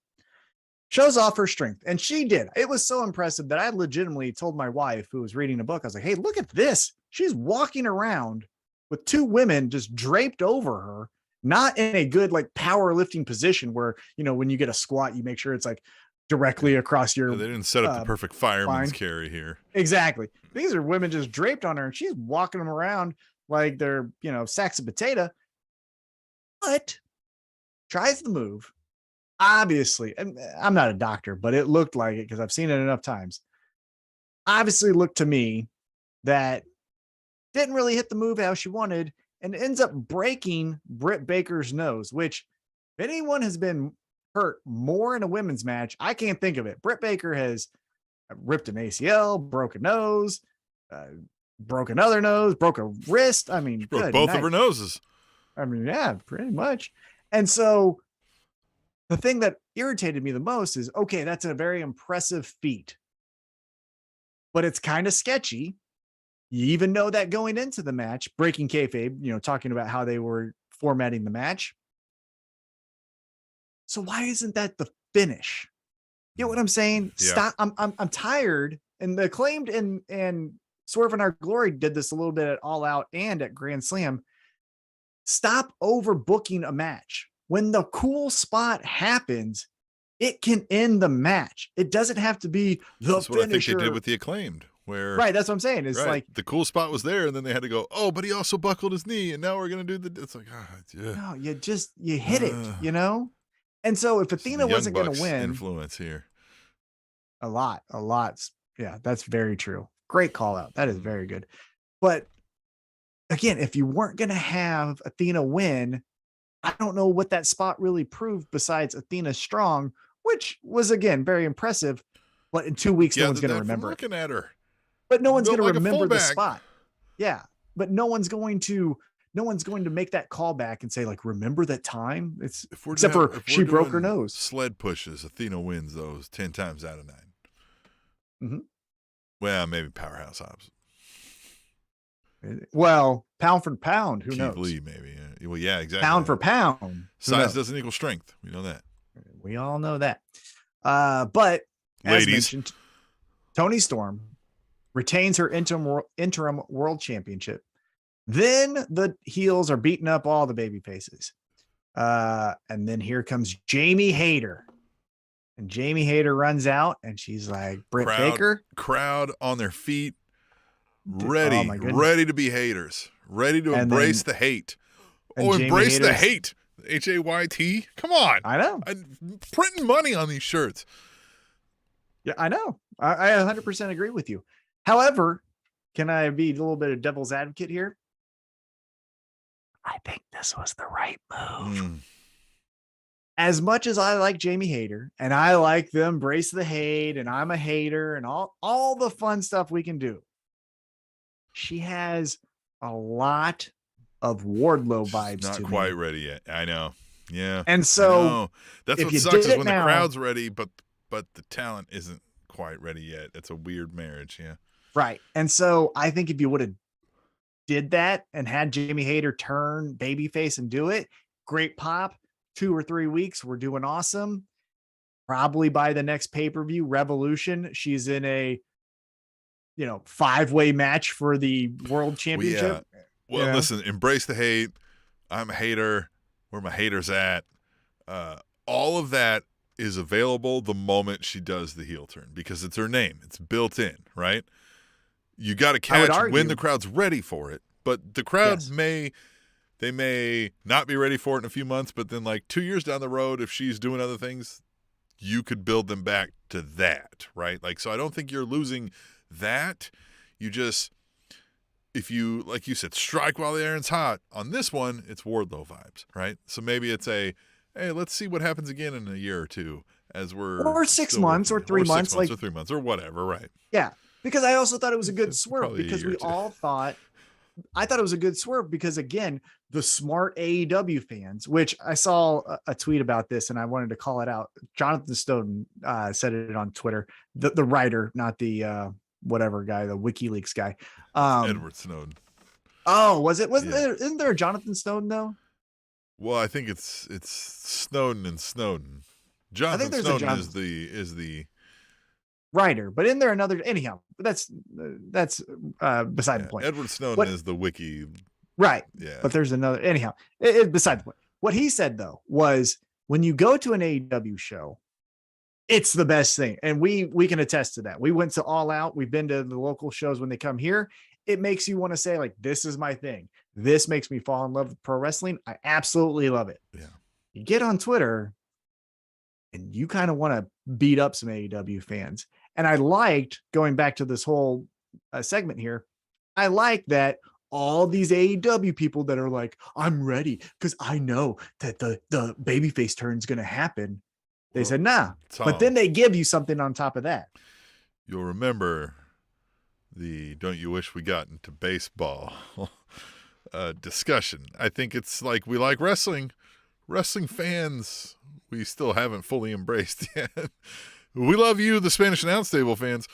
C: shows off her strength, and she did. It was so impressive that I legitimately told my wife, who was reading a book, I was like, hey, look at this. She's walking around with 2 women just draped over her, not in a good like powerlifting position where, when you get a squat, you make sure it's like directly across your
B: they didn't set up the perfect fireman's carry here.
C: Exactly. These are women just draped on her, and she's walking them around like they're, sacks of potato. But tries the move. Obviously, and I'm not a doctor, but it looked like it because I've seen it enough times. Obviously looked to me that didn't really hit the move how she wanted and ends up breaking Britt Baker's nose, which if anyone has been hurt more in a women's match, I can't think of it. Britt Baker has ripped an ACL, broke a nose, broke another nose, broke a wrist. I mean,
B: she broke both of her noses.
C: I mean, yeah, pretty much. And so the thing that irritated me the most is, okay, that's a very impressive feat, but it's kind of sketchy. You even know that going into the match, breaking kayfabe, talking about how they were formatting the match. So why isn't that the finish? You know what I'm saying?
B: Yeah.
C: Stop. I'm tired. And the Acclaimed and Swerve in Our Glory did this a little bit at All Out and at Grand Slam. Stop overbooking a match. When the cool spot happens, it can end the match. It doesn't have to be the
B: That's what
C: finisher.
B: I think they did with the Acclaimed.
C: Right, that's what I'm saying. It's like
B: the cool spot was there, and then they had to go, oh, but he also buckled his knee, and now we're gonna do the. It's like, yeah.
C: No, you hit it, And so if Athena wasn't going to win,
B: influence here,
C: a lot. Yeah, that's very true. Great call out. That is very good. But again, if you weren't going to have Athena win, I don't know what that spot really proved besides Athena's strong, which was again very impressive. But in 2 weeks, no one's going to remember.
B: Looking at her.
C: But no one's going to remember the spot. Yeah. But no one's going to make that call back and say, like, remember that time? Except for she broke her nose.
B: Sled pushes. Athena wins those 10 times out of 9.
C: Mm-hmm.
B: Well, maybe Powerhouse Hobbs.
C: Well, pound for pound, who
B: Keith
C: knows?
B: Lee, maybe. Yeah. Well, yeah, exactly.
C: Pound for pound.
B: Size doesn't equal strength. We know that.
C: We all know that. But as mentioned, Toni Storm retains her interim world championship. Then the heels are beating up all the baby faces. And then here comes Jamie Hayter. And Jamie Hayter runs out and she's like, Britt Baker.
B: Crowd on their feet, ready to be haters, ready to embrace the hate. Embrace the hate. HAYT. Come on.
C: I know.
B: I'm printing money on these shirts.
C: Yeah, I know. I 100% agree with you. However, can I be a little bit of devil's advocate here? I think this was the right move. As much as I like Jamie Hayter and I like the embrace the hate and I'm a hater and all the fun stuff we can do, she has a lot of Wardlow vibes.
B: Not quite ready yet. I know. Yeah.
C: And so
B: that's what sucks is when the crowd's ready, but the talent isn't quite ready yet. It's a weird marriage. Yeah.
C: Right. And so I think if you would have did that and had Jamie Hayter turn babyface and do it, great pop. 2 or 3 weeks, we're doing awesome. Probably by the next pay-per-view Revolution, she's in a 5-way match for the world championship.
B: Well, listen, embrace the hate. I'm a hater. Where my haters at? All of that is available the moment she does the heel turn because it's her name. It's built in, right? You got to catch when the crowd's ready for it, but the crowd may not be ready for it in a few months, but then like 2 years down the road, if she's doing other things, you could build them back to that, right? Like, so I don't think you're losing that. You just, if you, like you said, strike while the iron's hot. On this one, it's Wardlow vibes, right? So maybe it's hey, let's see what happens again in a year or two as
C: or 6 months or 3 months,
B: or 3 months or whatever, right?
C: Yeah, because I also thought it was a good swerve because we all thought. I thought it was a good swerve because, again, the smart AEW fans, which I saw a tweet about this and I wanted to call it out. Jonathan Snowden said it on Twitter, the writer, not the whatever guy, the WikiLeaks guy.
B: Edward Snowden.
C: Oh, was it? Isn't there a Jonathan Snowden though?
B: Well, I think it's Snowden and Snowden. Jonathan Snowden is the
C: writer, but in there another anyhow. That's beside the point.
B: Edward Snowden is the wiki,
C: right?
B: Yeah,
C: but there's another anyhow. It beside the point. What he said though was when you go to an AEW show, it's the best thing, and we can attest to that. We went to All Out. We've been to the local shows when they come here. It makes you want to say like, this is my thing. This makes me fall in love with pro wrestling. I absolutely love it.
B: Yeah.
C: You get on Twitter and you kind of want to beat up some AEW fans. And I liked going back to this whole segment here. I like that all these AEW people that are like, I'm ready because I know that the babyface turn is going to happen. They said, nah, Tom, but then they give you something on top of that.
B: You'll remember the don't you wish we got into baseball discussion. I think it's like we like wrestling. Wrestling fans, we still haven't fully embraced yet. We love you, the Spanish Announce Table fans.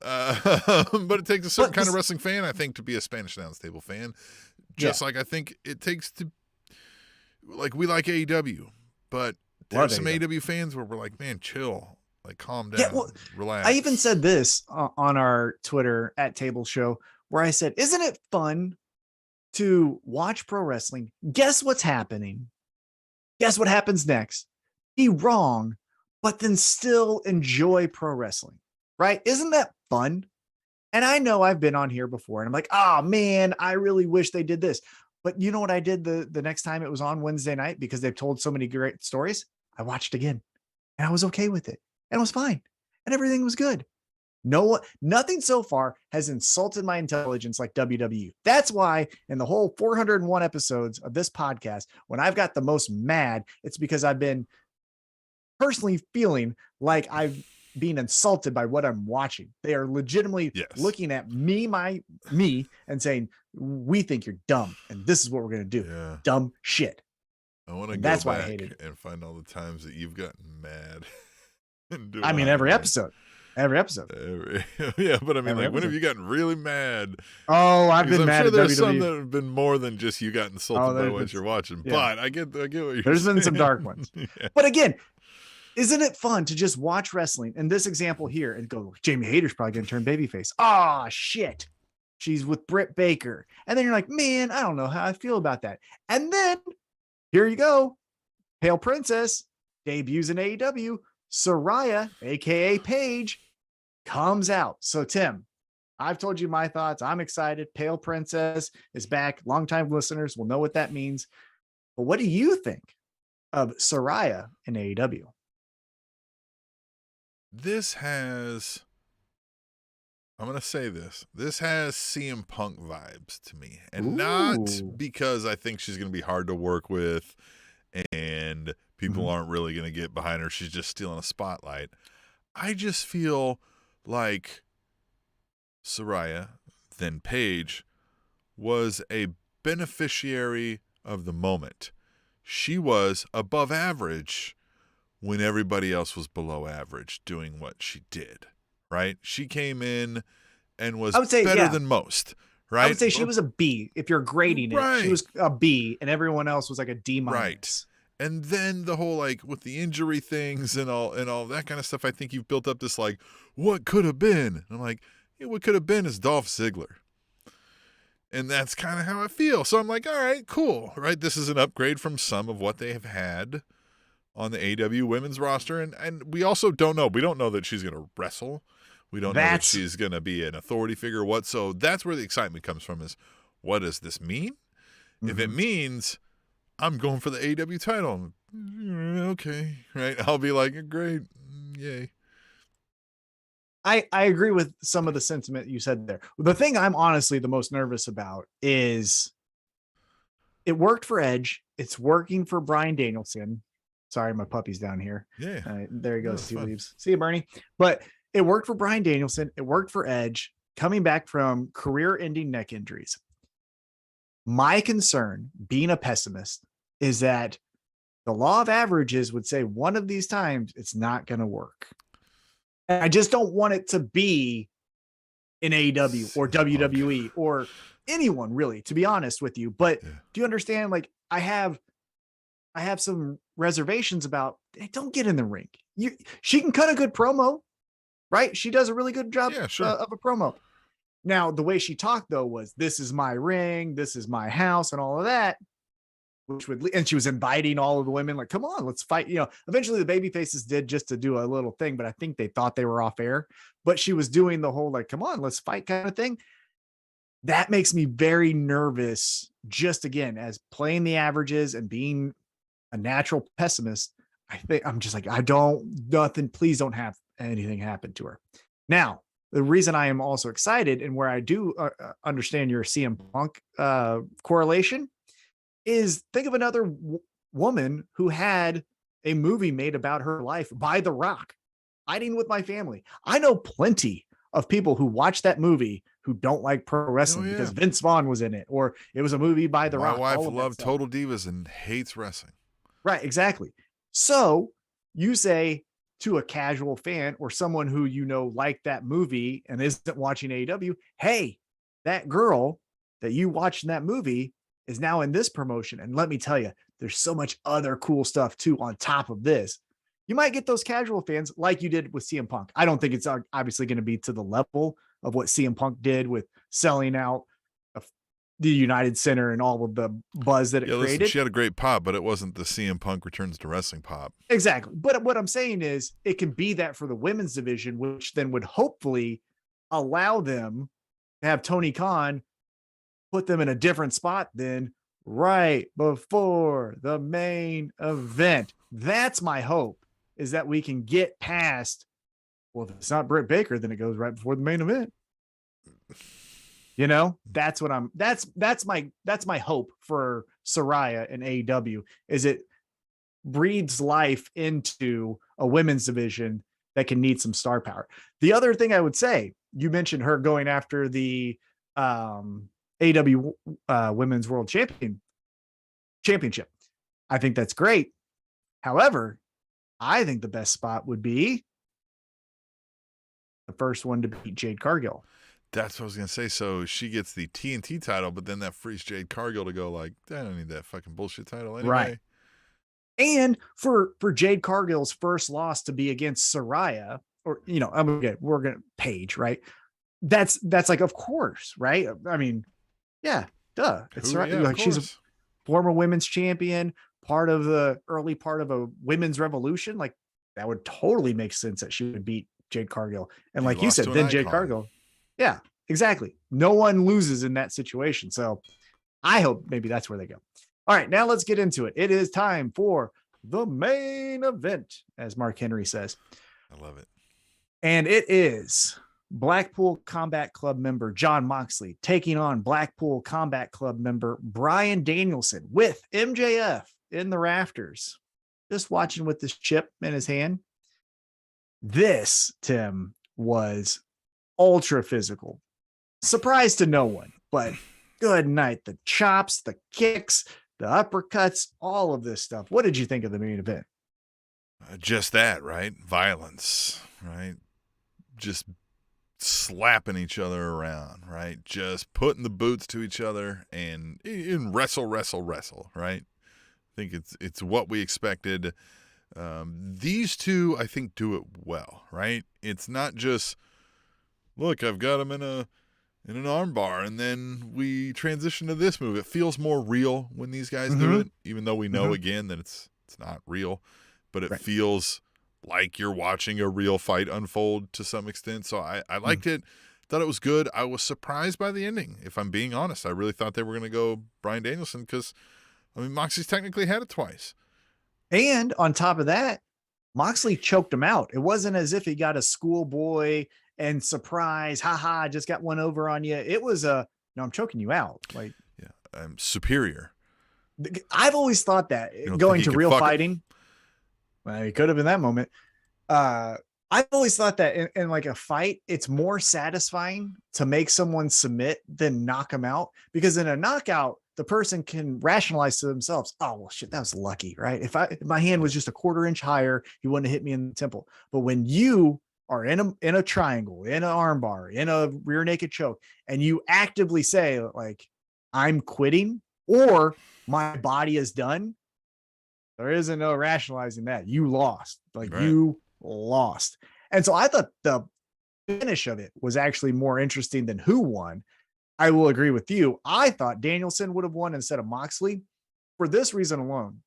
B: But it takes a certain kind of wrestling fan, I think, to be a Spanish Announce Table fan. Just like I think it takes to, like, we like AEW, but there's some AEW fans where we're like, man, chill. Like, calm down, relax.
C: I even said this on our Twitter at Table Show, where I said, isn't it fun to watch pro wrestling? Guess what's happening? Guess what happens next? Be wrong, but then still enjoy pro wrestling, right? Isn't that fun? And I know I've been on here before and I'm like, oh man, I really wish they did this. But you know what I did the next time it was on Wednesday night, because they've told so many great stories? I watched again and I was okay with it. And it was fine. And everything was good. Nothing so far has insulted my intelligence like WWE. That's why in the whole 401 episodes of this podcast, when I've got the most mad, it's because I've been personally feeling like I've been insulted by what I'm watching. They are legitimately looking at me and saying, we think you're dumb. And this is what we're going to do. Yeah. Dumb shit.
B: I want to go back and find all the times that you've gotten mad.
C: I mean, every episode. Every episode.
B: Yeah, but I mean,
C: Every
B: like, when have
C: episode.
B: you gotten really mad?
C: Oh, I've
B: Because
C: been
B: I'm
C: mad
B: sure
C: at
B: there's some
C: WWE.
B: that have been more than just you got insulted by
C: there's
B: what
C: been
B: you're watching.
C: yeah.
B: But I get what you're saying.
C: There's been some dark ones.
B: Yeah.
C: But again, isn't it fun to just watch wrestling? In this example here, and go, Jamie Hayter's probably going to turn babyface. Ah, shit. She's with Britt Baker. And then you're like, man, I don't know how I feel about that. And then here you go. Pale Princess debuts in AEW. Saraya, aka Paige, comes out. So, Tim, I've told you my thoughts. I'm excited. Pale Princess is back. Longtime listeners will know what that means. But what do you think of Saraya in AEW?
B: This has, I'm going to say this has CM Punk vibes to me. And not because I think she's going to be hard to work with and people aren't really going to get behind her. She's just stealing a spotlight. I just feel like Saraya, then Paige, was a beneficiary of the moment. She was above average when everybody else was below average doing what she did, right? She came in and was better than most, right?
C: I would say she was a B. If you're grading it, she was a B, and everyone else was like a D minus.
B: Right. And then the whole, like, with the injury things and all that kind of stuff, I think you've built up this, like, what could have been? And I'm like, yeah, what could have been is Dolph Ziggler. And that's kind of how I feel. So I'm like, all right, cool, right? This is an upgrade from some of what they have had on the AEW women's roster. And we also don't know. We don't know that she's going to wrestle. We don't know that she's going to be an authority figure. So that's where the excitement comes from, is what does this mean? If it means I'm going for the AEW title, okay, right? I'll be like, great, yay.
C: I agree with some of the sentiment you said there. The thing I'm honestly the most nervous about is it worked for Edge. It's working for Bryan Danielson. Sorry, my puppy's down here.
B: Yeah.
C: There he goes. He leaves. See you, Bernie. But it worked for Bryan Danielson. It worked for Edge coming back from career-ending neck injuries. My concern, being a pessimist, is that the law of averages would say one of these times it's not going to work. And I just don't want it to be in AEW or WWE or anyone, really, to be honest with you. But do you understand? Like, I have some reservations about, hey, don't get in the ring. She can cut a good promo, right? She does a really good job of a promo. Now, the way she talked, though, was, this is my ring, this is my house, and all of that, and she was inviting all of the women, like, come on, let's fight. Eventually the baby faces did, just to do a little thing, but I think they thought they were off air. But she was doing the whole, like, come on, let's fight kind of thing. That makes me very nervous, just again, as playing the averages and being a natural pessimist. I think I'm just like, please don't have anything happen to her. Now, the reason I am also excited, and where I do understand your CM Punk correlation, is think of another woman who had a movie made about her life by The Rock, Fighting with My Family. I know plenty of people who watch that movie who don't like pro wrestling because Vince Vaughn was in it, or it was a movie by The Rock.
B: My wife loved Total Divas and hates wrestling.
C: Right, exactly. So you say to a casual fan or someone who liked that movie and isn't watching AEW, hey, that girl that you watched in that movie is now in this promotion. And let me tell you, there's so much other cool stuff too on top of this. You might get those casual fans like you did with CM Punk. I don't think it's obviously going to be to the level of what CM Punk did with selling out the United Center and all of the buzz that it created.
B: Listen, she had a great pop, but it wasn't the CM Punk returns to wrestling pop.
C: Exactly. But what I'm saying is it can be that for the women's division, which then would hopefully allow them to have Tony Khan put them in a different spot than right before the main event. That's my hope, is that we can get past, well, if it's not Britt Baker, then it goes right before the main event. That's my hope for Saraya and AEW, is it breathes life into a women's division that can need some star power. The other thing I would say, you mentioned her going after the AEW Women's World Championship. I think that's great. However, I think the best spot would be the first one to beat Jade Cargill.
B: That's what I was going to say. So she gets the TNT title, but then that frees Jade Cargill to go like, I don't need that fucking bullshit title anyway.
C: Right. And for Jade Cargill's first loss to be against Saraya, or, we're going to Paige, right? That's like, of course, right? I mean, yeah, duh. It's right. Like, she's a former women's champion, part of the early part of a women's revolution. Like, that would totally make sense that she would beat Jade Cargill. And like you said, then Jade Cargill. Yeah, exactly. No one loses in that situation. So I hope maybe that's where they go. All right, now let's get into it. It is time for the main event, as Mark Henry says.
B: I love it.
C: And it is Blackpool Combat Club member Jon Moxley taking on Blackpool Combat Club member Bryan Danielson with MJF in the rafters, just watching with this chip in his hand. This, Tim, was ultra physical. Surprise to no one, but good night. The chops, the kicks, the uppercuts, all of this stuff. What did you think of the main event?
B: Just that, right? Violence, right? Just slapping each other around, right? Just putting the boots to each other and wrestle, right? I think it's what we expected. These two, I think, do it well, right? It's not just, look, I've got him in an arm bar, and then we transition to this move. It feels more real when these guys do it, even though we know again that it's not real, but it feels like you're watching a real fight unfold to some extent. So I liked it. Thought it was good. I was surprised by the ending, if I'm being honest. I really thought they were going to go Bryan Danielson because, I mean, Moxley's technically had it twice. And
C: on top of that, Moxley choked him out. It wasn't as if he got a schoolboy and surprise, haha, just got one over on you. It was no, I'm choking you out. Like,
B: yeah, I'm superior.
C: I've always thought that going to real fighting. Well, it could have been that moment. I've always thought that in like a fight, it's more satisfying to make someone submit than knock them out, because in a knockout, the person can rationalize to themselves, oh, well, shit, that was lucky, right? If my hand was just a quarter-inch higher, he wouldn't have hit me in the temple. But when you are in a triangle, in an armbar, in a rear naked choke, and you actively say, like, I'm quitting, or my body is done, there isn't no rationalizing that. You lost. You lost. And so I thought the finish of it was actually more interesting than who won. I will agree with you. I thought Danielson would have won instead of Moxley for this reason alone.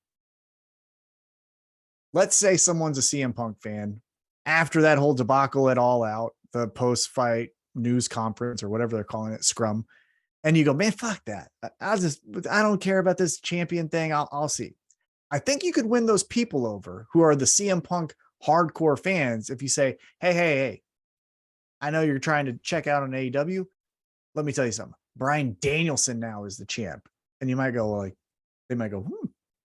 C: Let's say someone's a CM Punk fan after that whole debacle at All Out, the post-fight news conference or whatever they're calling it, scrum. And you go, man, fuck that. I don't care about this champion thing. I'll see. I think you could win those people over who are the CM Punk hardcore fans if you say, hey, I know you're trying to check out on AEW. Let me tell you something. Bryan Danielson now is the champ. And you might go like, they might go,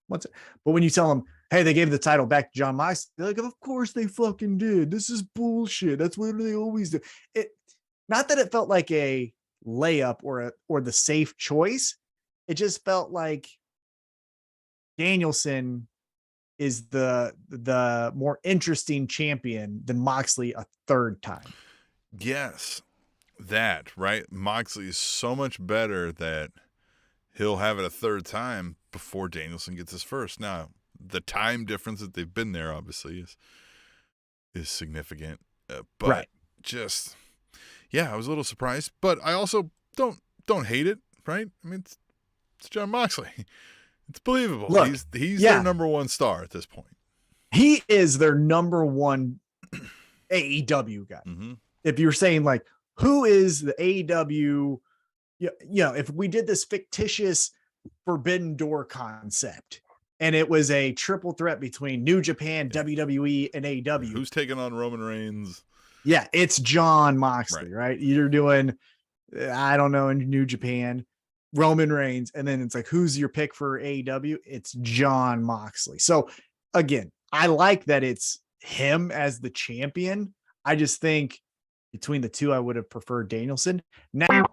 C: what's it? But when you tell them, hey, they gave the title back to Jon Moxley, they're like, of course they fucking did. This is bullshit. That's what they always do. Not that it felt like a layup or the safe choice. It just felt like Danielson is the more interesting champion than Moxley a third time.
B: Yes, that, right? Moxley is so much better that he'll have it a third time before Danielson gets his first. Now, the time difference that they've been there obviously is significant, but just, yeah, I was a little surprised, but I also don't hate it, right? I mean, it's Jon Moxley. It's believable. Look, he's their number one star at this point.
C: He is their number one AEW guy. Mm-hmm. If you're saying like, who is the AEW, if we did this fictitious Forbidden Door concept and it was a triple threat between New Japan, WWE, and AEW.
B: Who's taking on Roman Reigns?
C: Yeah, it's Jon Moxley, right? You're doing, I don't know, in New Japan, Roman Reigns, and then it's like, who's your pick for AEW? It's Jon Moxley. So again, I like that it's him as the champion. I just think between the two, I would have preferred Danielson. Now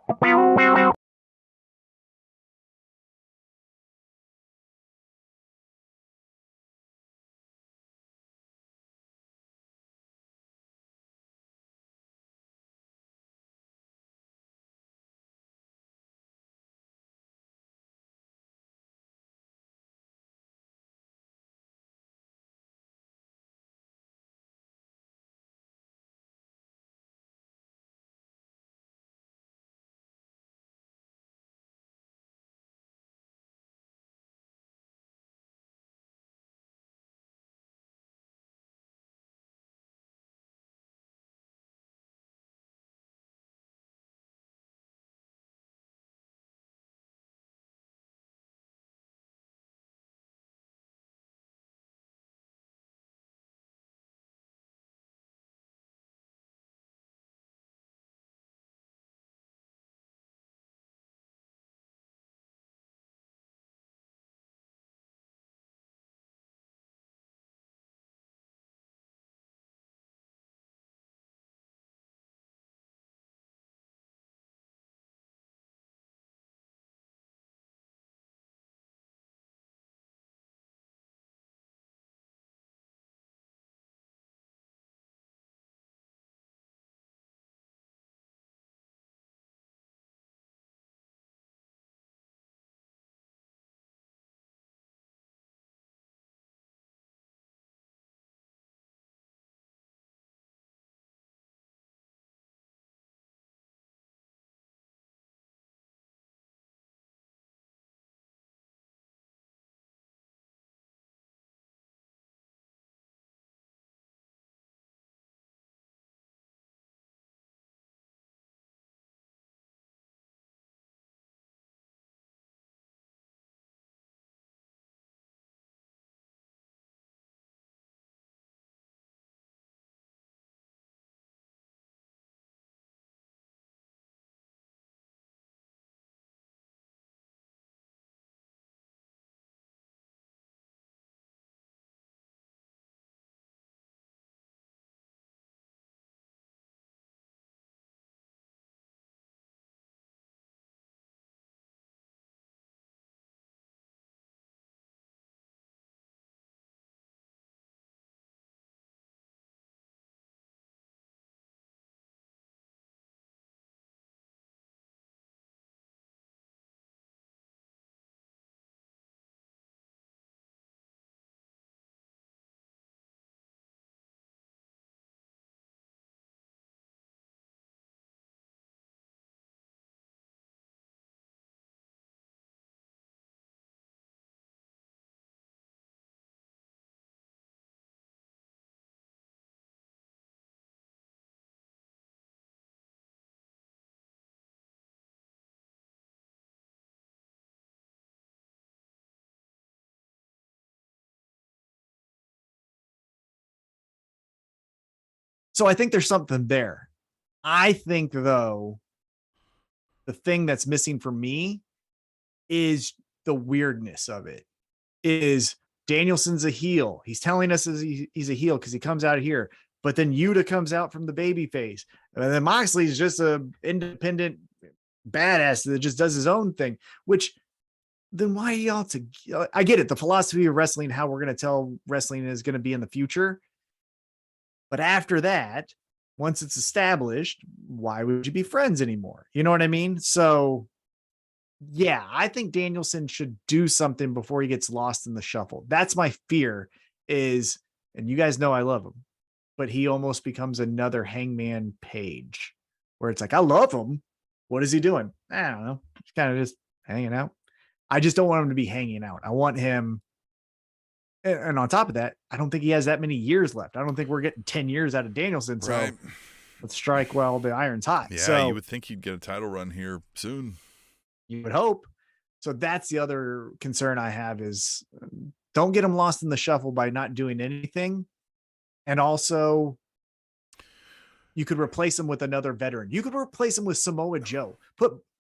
C: So I think there's something there. I think, though, the thing that's missing for me is the weirdness of it. Is Danielson's a heel. He's telling us he's a heel because he comes out here. But then Yuta comes out from the baby face. And then Moxley's just a independent badass that just does his own thing, which then why y'all to, I get it. The philosophy of wrestling, how we're going to tell wrestling is going to be in the future. But after that, once it's established, why would you be friends anymore? You know what I mean? So yeah, I think Danielson should do something before he gets lost in the shuffle. That's my fear is, and you guys know I love him, but he almost becomes another Hangman Page where it's like, I love him. What is he doing? I don't know. He's kind of just hanging out. I just don't want him to be hanging out. I want him. And on top of that, I don't think he has that many years left. I don't think we're getting 10 years out of Danielson. So
B: right.
C: Let's strike while the iron's hot.
B: Yeah,
C: so
B: you would think he'd get a title run here soon.
C: You would hope. So that's the other concern I have is don't get him lost in the shuffle by not doing anything. And also, you could replace him with another veteran. You could replace him with Samoa Joe.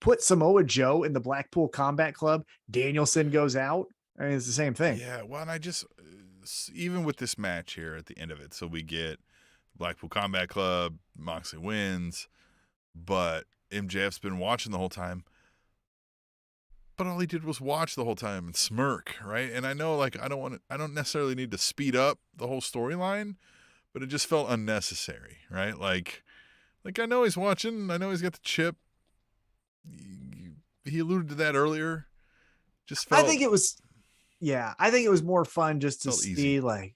C: Put Samoa Joe in the Blackpool Combat Club. Danielson goes out. I mean, it's the same thing.
B: Yeah, well, and I just, even with this match here at the end of it, so we get Blackpool Combat Club, Moxley wins, but MJF's been watching the whole time. But all he did was watch the whole time and smirk, right? And I know, like, I don't necessarily need to speed up the whole storyline, but it just felt unnecessary, right? Like I know he's watching. I know he's got the chip. He alluded to that earlier. Just felt.
C: I think it was more fun just to see,
B: easy.
C: like,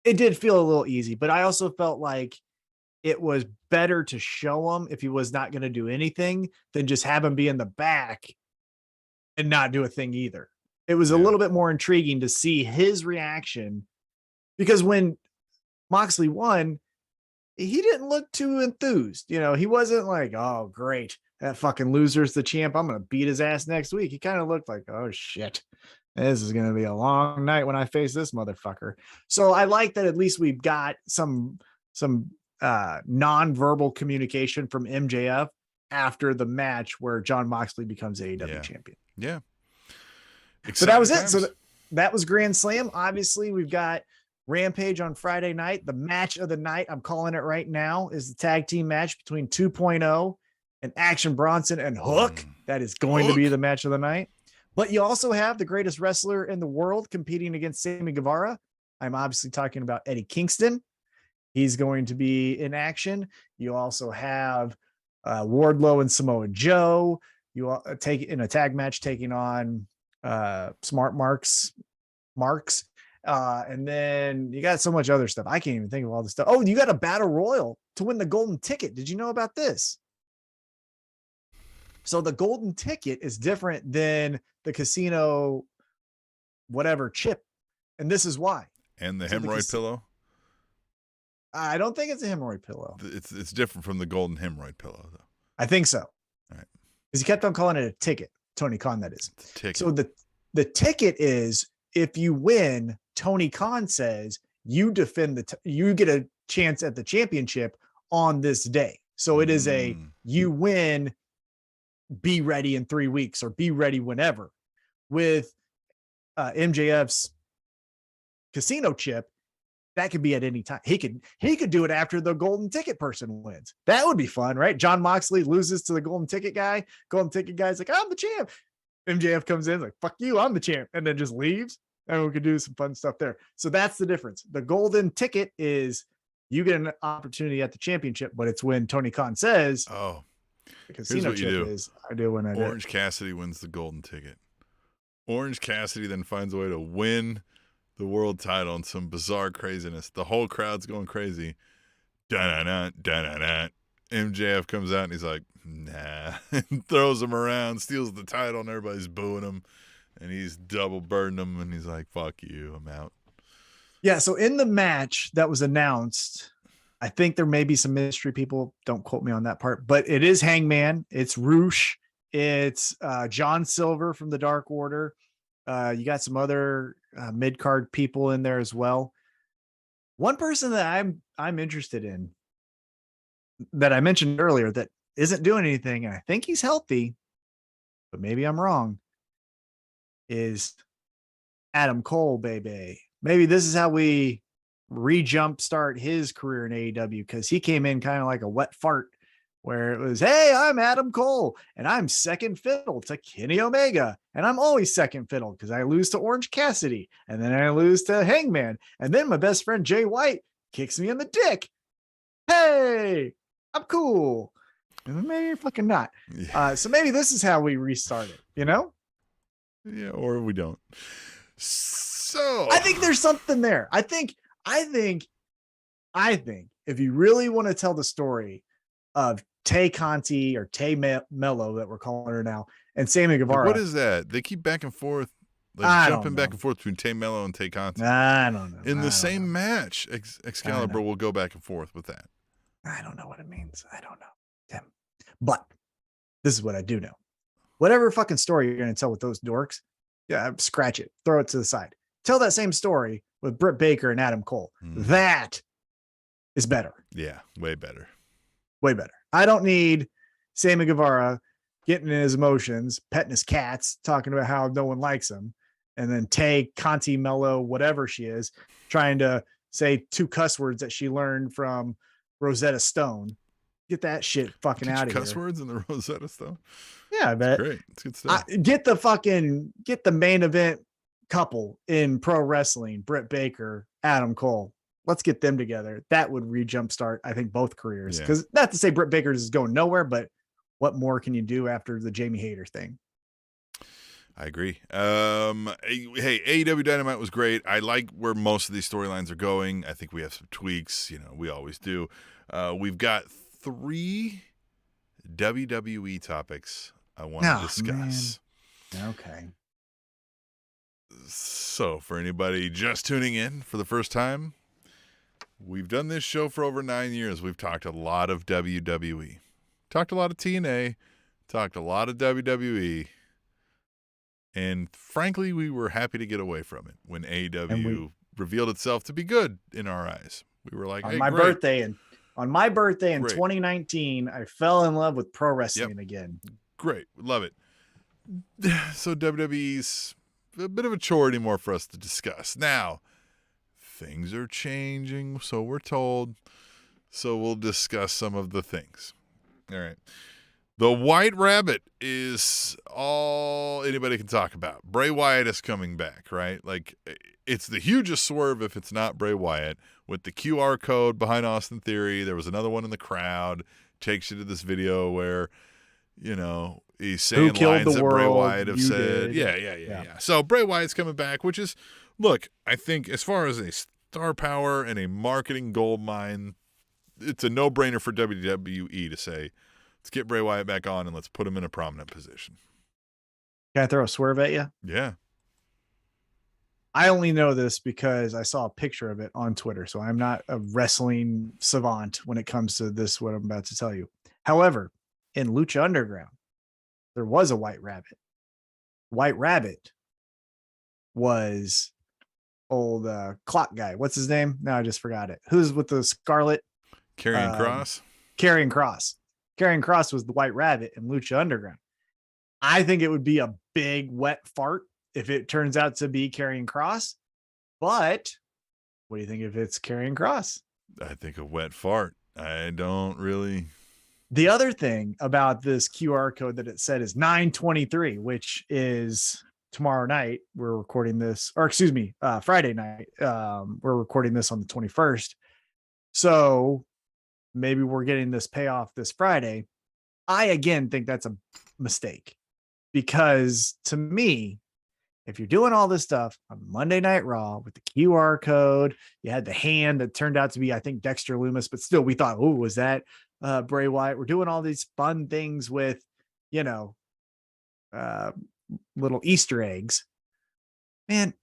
C: it did feel a little easy, but I also felt like it was better to show him if he was not going to do anything than just have him be in the back and not do a thing either. It was a little bit more intriguing to see his reaction because when Moxley won, he didn't look too enthused. You know, he wasn't like, oh, great. That fucking loser's the champ. I'm going to beat his ass next week. He kind of looked like, oh shit, this is going to be a long night when I face this motherfucker. So I like that at least we've got some non-verbal communication from MJF after the match where Jon Moxley becomes AEW champion.
B: Yeah.
C: So that was it. So that was Grand Slam. Obviously, we've got Rampage on Friday night. The match of the night, I'm calling it right now, is the tag team match between 2.0 and Action Bronson and Hook. That is going to be the match of the night. But you also have the greatest wrestler in the world competing against Sammy Guevara. I'm obviously talking about Eddie Kingston. He's going to be in action. You also have Wardlow and Samoa Joe. You take in a tag match taking on Smart Marks. And then you got so much other stuff. I can't even think of all this stuff. Oh, you got a battle royal to win the golden ticket. Did you know about this? So the golden ticket is different than the casino, whatever chip. And this is why.
B: And the hemorrhoid pillow?
C: I don't think it's a hemorrhoid pillow.
B: It's different from the golden hemorrhoid pillow, though.
C: I think so.
B: All right.
C: Because he kept on calling it a ticket. Tony Khan, that is.
B: Ticket.
C: So the ticket is if you win, Tony Khan says you defend you get a chance at the championship on this day. So it is you win, be ready in 3 weeks or be ready whenever. With MJF's casino chip, that could be at any time. He could do it after the golden ticket person wins. That would be fun, right? Jon Moxley loses to the golden ticket guy. Golden ticket guy's like, I'm the champ. MJF comes in like, fuck you, I'm the champ, and then just leaves. And we could do some fun stuff there. So that's the difference. The golden ticket is you get an opportunity at the championship, but it's when Tony Khan says,
B: oh,
C: the casino chip is I do when I do.
B: Orange Cassidy wins the golden ticket. Orange Cassidy then finds a way to win the world title and some bizarre craziness. The whole crowd's going crazy. Da-na-na, da-na-na. MJF comes out and he's like, nah, and throws him around, steals the title, and everybody's booing him. And he's double burdened him, and he's like, fuck you, I'm out.
C: Yeah, so in the match that was announced, I think there may be some mystery people. Don't quote me on that part, but it is Hangman. It's Roosh. It's John Silver from the Dark Order. You got some other mid-card people in there as well. One person that I'm interested in that I mentioned earlier that isn't doing anything, and I think he's healthy, but maybe I'm wrong, is Adam Cole, baby. Maybe this is how we re-jump start his career in AEW, because he came in kind of like a wet fart where it was, hey, I'm Adam Cole and I'm second fiddle to Kenny Omega. And I'm always second fiddle because I lose to Orange Cassidy and then I lose to Hangman. And then my best friend Jay White kicks me in the dick. Hey, I'm cool. And then maybe you're fucking not.
B: Yeah.
C: So maybe this is how we restart it, you know?
B: Yeah, or we don't. So
C: I think there's something there. I think if you really want to tell the story of Tay Conti or Tay Mello that we're calling her now, and Sammy Guevara.
B: What is that? They keep back and forth, jumping back and forth between Tay Mello and Tay Conti.
C: I don't know.
B: In the same match, Excalibur will go back and forth with that.
C: I don't know what it means. I don't know, Tim. But this is what I do know. Whatever fucking story you're going to tell with those dorks, yeah, scratch it. Throw it to the side. Tell that same story with Britt Baker and Adam Cole. That is better.
B: Yeah, way better.
C: Way better. I don't need Sammy Guevara getting in his emotions, petting his cats, talking about how no one likes him, and then Tay Conti Mello, whatever she is, trying to say 2 cuss words that she learned from Rosetta Stone. Get that shit fucking out of here.
B: Cuss words in the Rosetta Stone?
C: Yeah, I bet.
B: Great. It's good stuff.
C: Get the main event couple in pro wrestling, Britt Baker, Adam Cole. Let's get them together. That would re-jumpstart, I think, both careers. Because not to say Britt Baker is going nowhere, but what more can you do after the Jamie Hayter thing?
B: I agree. Hey, AEW Dynamite was great. I like where most of these storylines are going. I think we have some tweaks. We always do. We've got 3 WWE topics I want to discuss.
C: Man. Okay.
B: So, for anybody just tuning in for the first time, we've done this show for over 9 years. We've talked a lot of WWE, talked a lot of TNA, talked a lot of WWE, and frankly, we were happy to get away from it when AEW revealed itself to be good in our eyes. We were like,
C: on my birthday in 2019, I fell in love with pro wrestling again.
B: Great. Love it. So WWE's a bit of a chore anymore for us to discuss. Now, things are changing, so we're told. So we'll discuss some of the things. All right. The White Rabbit is all anybody can talk about. Bray Wyatt is coming back, right? Like, it's the hugest swerve if it's not Bray Wyatt. With the QR code behind Austin Theory, there was another one in the crowd. Takes you to this video where, he's saying lines that Bray Wyatt have said. Yeah. So Bray Wyatt's coming back, which is, look, I think as far as a star power and a marketing gold mine, it's a no-brainer for WWE to say, let's get Bray Wyatt back on and let's put him in a prominent position.
C: Can I throw a swerve at you?
B: Yeah.
C: I only know this because I saw a picture of it on Twitter, so I'm not a wrestling savant when it comes to this, what I'm about to tell you. However, in Lucha Underground, there was a White Rabbit. White Rabbit was old clock guy. What's his name? No, I just forgot it. Who's with the Scarlet?
B: Karrion Kross.
C: Karrion Kross. Karrion Kross was the White Rabbit in Lucha Underground. I think it would be a big wet fart if it turns out to be Karrion Kross. But what do you think if it's Karrion Kross?
B: I think a wet fart. I don't really.
C: The other thing about this QR code that it said is 9/23, which is tomorrow night. We're recording this, or excuse me, Friday night. We're recording this on the 21st. So maybe we're getting this payoff this Friday. I, again, think that's a mistake because to me, if you're doing all this stuff on Monday Night Raw with the QR code, you had the hand that turned out to be, I think, Dexter Lumis, but still we thought, oh, was that Bray Wyatt? We're doing all these fun things with, little Easter eggs. Man,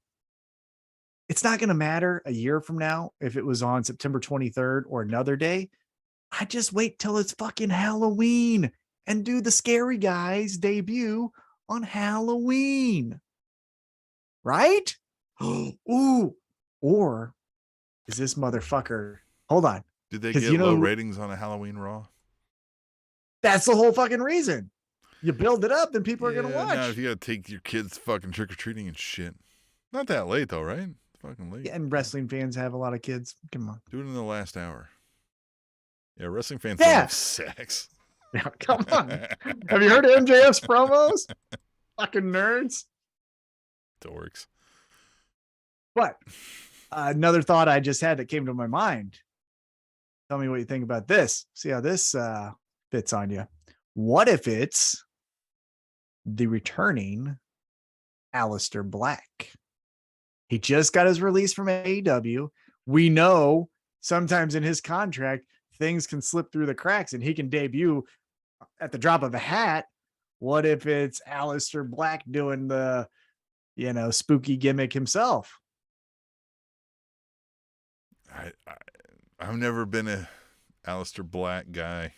C: it's not going to matter a year from now if it was on September 23rd or another day. I just wait till it's fucking Halloween and do the Scary Guys debut on Halloween. Right? Ooh. Or is this motherfucker, hold on,
B: Did they get low ratings on a Halloween Raw?
C: That's the whole fucking reason. You build it up, then people are going to watch.
B: Now if you got to take your kids fucking trick-or-treating and shit. Not that late, though, right? It's fucking late.
C: Yeah, and wrestling fans have a lot of kids. Come on.
B: Do it in the last hour. Yeah, wrestling fans don't have sex.
C: Yeah, come on. Have you heard of MJF's promos? Fucking nerds.
B: Dorks.
C: But another thought I just had that came to my mind. Tell me what you think about this. See how this fits on you. What if it's the returning Aleister Black? He just got his release from AEW. We know sometimes in his contract, things can slip through the cracks and he can debut at the drop of a hat. What if it's Aleister Black doing the, spooky gimmick himself?
B: I've never been a Aleister Black guy.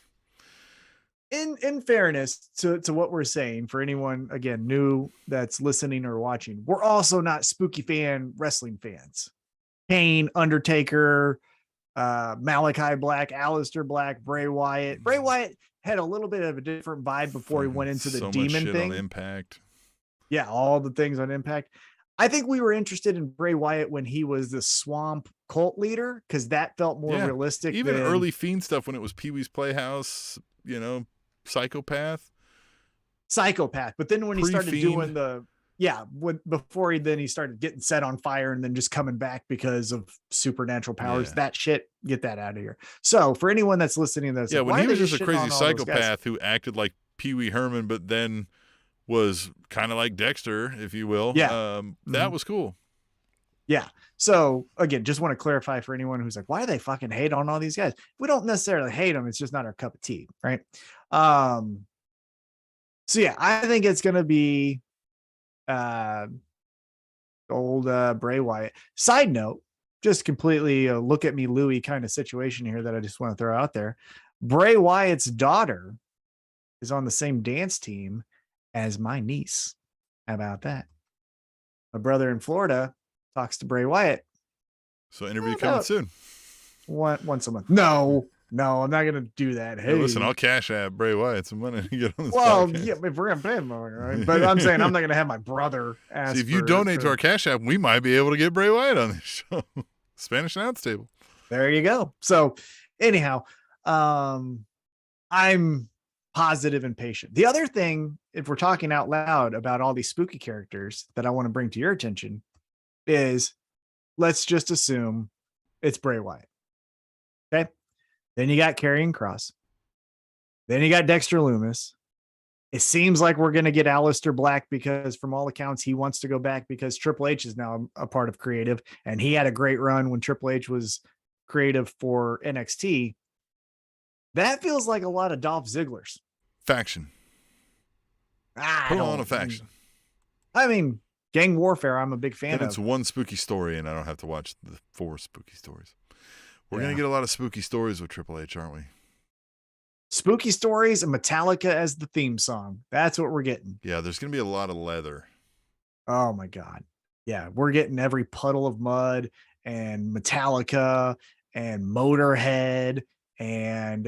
C: In fairness to what we're saying, for anyone again new that's listening or watching, we're also not spooky wrestling fans. Kane, Undertaker, Malachi Black, Aleister Black, Bray Wyatt. Bray Wyatt had a little bit of a different vibe before he went into the demon thing.
B: On Impact.
C: Yeah, all the things on Impact. I think we were interested in Bray Wyatt when he was the swamp cult leader, because that felt more realistic.
B: Even early Fiend stuff when it was Pee-wee's Playhouse, Psychopath.
C: But then when he started doing before he started getting set on fire and then just coming back because of supernatural powers, that shit, get that out of here. So for anyone that's listening to this,
B: when he was just a crazy psychopath who acted like Pee-wee Herman, but then was kind of like Dexter, if you will. That was cool.
C: Yeah. So again, just want to clarify for anyone who's like, why do they fucking hate on all these guys? We don't necessarily hate them. It's just not our cup of tea. Right. So yeah, I think it's going to be old Bray Wyatt. Side note, just completely look at me Louie kind of situation here that I just want to throw out there. Bray Wyatt's daughter is on the same dance team as my niece. How about that? My brother in Florida talks to Bray Wyatt.
B: So interview coming soon.
C: Once a month. No, I'm not going to do that. Hey,
B: listen, I'll cash app Bray Wyatt some money to get on this podcast.
C: Yeah, if we're going to pay him, right? But I'm saying I'm not going to have my brother ask.
B: See, if you donate to our cash app, we might be able to get Bray Wyatt on this show. Spanish Announce Table.
C: There you go. So anyhow, I'm positive and patient. The other thing, if we're talking out loud about all these spooky characters that I want to bring to your attention, is let's just assume it's Bray Wyatt. Okay. Then you got Karrion Kross. Then you got Dexter Lumis. It seems like we're going to get Aleister Black because from all accounts, he wants to go back because Triple H is now a part of creative. And he had a great run when Triple H was creative for NXT. That feels like a lot of Dolph Ziggler's.
B: Faction. Put on a faction.
C: I mean, gang warfare, I'm a big fan of.
B: It's one spooky story, and I don't have to watch the 4 spooky stories. We're going to get a lot of spooky stories with Triple H, aren't we?
C: Spooky stories and Metallica as the theme song. That's what we're getting.
B: Yeah, there's going to be a lot of leather.
C: Oh, my God. Yeah, we're getting every puddle of mud and Metallica and Motorhead and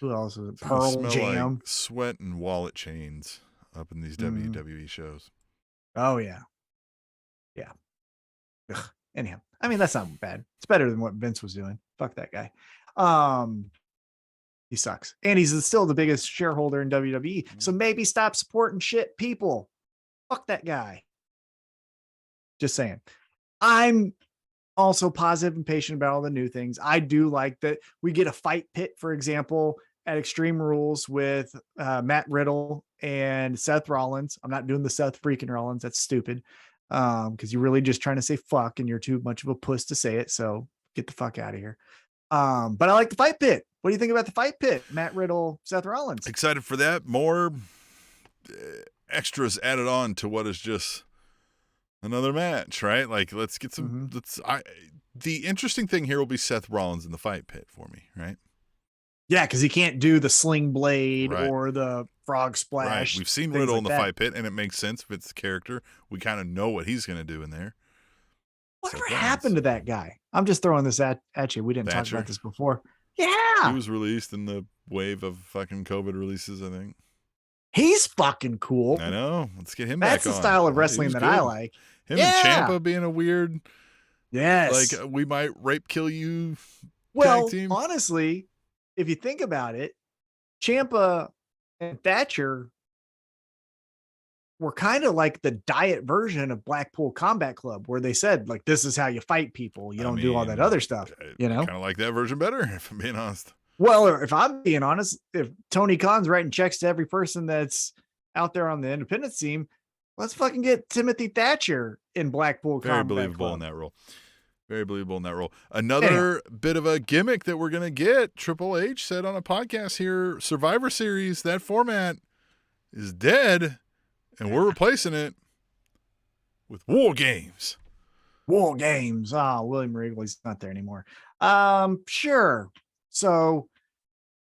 C: who else is it? Pearl Jam.
B: Like sweat and wallet chains up in these WWE shows.
C: Oh, yeah. Yeah. Ugh. Anyhow, I mean, that's not bad. It's better than what Vince was doing. Fuck that guy. He sucks. And he's still the biggest shareholder in WWE. So maybe stop supporting shit people. Fuck that guy. Just saying. I'm also positive and patient about all the new things. I do like that we get a fight pit, for example, at Extreme Rules with Matt Riddle and Seth Rollins. I'm not doing the Seth freaking Rollins. That's stupid. Because you're really just trying to say fuck and you're too much of a puss to say it. So get the fuck out of here. But I like the fight pit. What do you think about the fight pit? Matt Riddle, Seth Rollins.
B: Excited for that. More extras added on to what is just another match, right? Like, let's get some. The interesting thing here will be Seth Rollins in the fight pit for me, right?
C: Yeah, because he can't do the sling blade or the frog splash.
B: Right. We've seen Riddle in the fight pit, and it makes sense if it's the character. We kind of know what he's going to do in there.
C: Whatever
B: Seth
C: happened to that guy? I'm just throwing this at you. We didn't talk
B: Thatcher.
C: about this before.
B: He
C: Yeah.
B: was released in the wave of fucking COVID releases, I think.
C: He's fucking cool.
B: I know. Let's get him
C: That's
B: back on.
C: the style of
B: He
C: wrestling
B: was
C: that
B: good.
C: I like.
B: Him
C: Yeah.
B: and Ciampa being a weird,
C: Yes.
B: like, we might rape kill you
C: Well,
B: tag team.
C: honestly, if you think about it, Ciampa and Thatcher were kind of like the diet version of Blackpool Combat Club, where they said, like, this is how you fight people. You don't do all that other stuff, you know?
B: Kind of like that version better, if I'm being honest.
C: Well, if I'm being honest, if Tony Khan's writing checks to every person that's out there on the independent team, let's fucking get Timothy Thatcher in Blackpool
B: Very
C: Combat
B: believable
C: Club.
B: in that role. Very believable in that role. Another bit of a gimmick that we're going to get. Triple H said on a podcast here, Survivor Series, that format is dead, and we're replacing it with War Games.
C: War Games. William Wrigley's not there anymore. Sure. So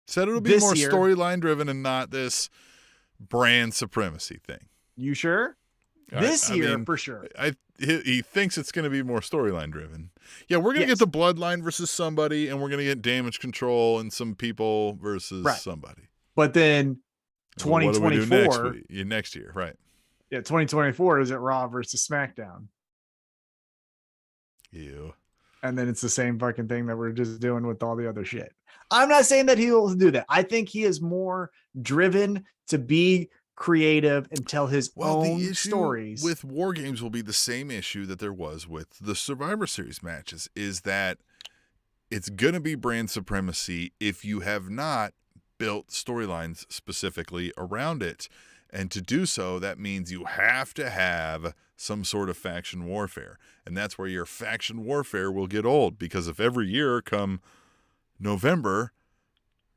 B: said it'll be
C: this
B: more
C: year-
B: storyline driven and not this brand supremacy thing.
C: You sure? This year, for sure.
B: He thinks it's going to be more storyline driven. Yeah, we're going to get the Bloodline versus somebody, and we're going to get Damage Control and some people versus somebody.
C: But then 2024
B: next year, right?
C: Yeah, 2024 is at Raw versus SmackDown.
B: Ew.
C: And then it's the same fucking thing that we're just doing with all the other shit. I'm not saying that he will do that. I think he is more driven to be creative and tell his own stories.
B: With War Games will be the same issue that there was with the Survivor Series matches, is that it's going to be brand supremacy if you have not built storylines specifically around it. And to do so, that means you have to have some sort of faction warfare. And that's where your faction warfare will get old, because if every year come November,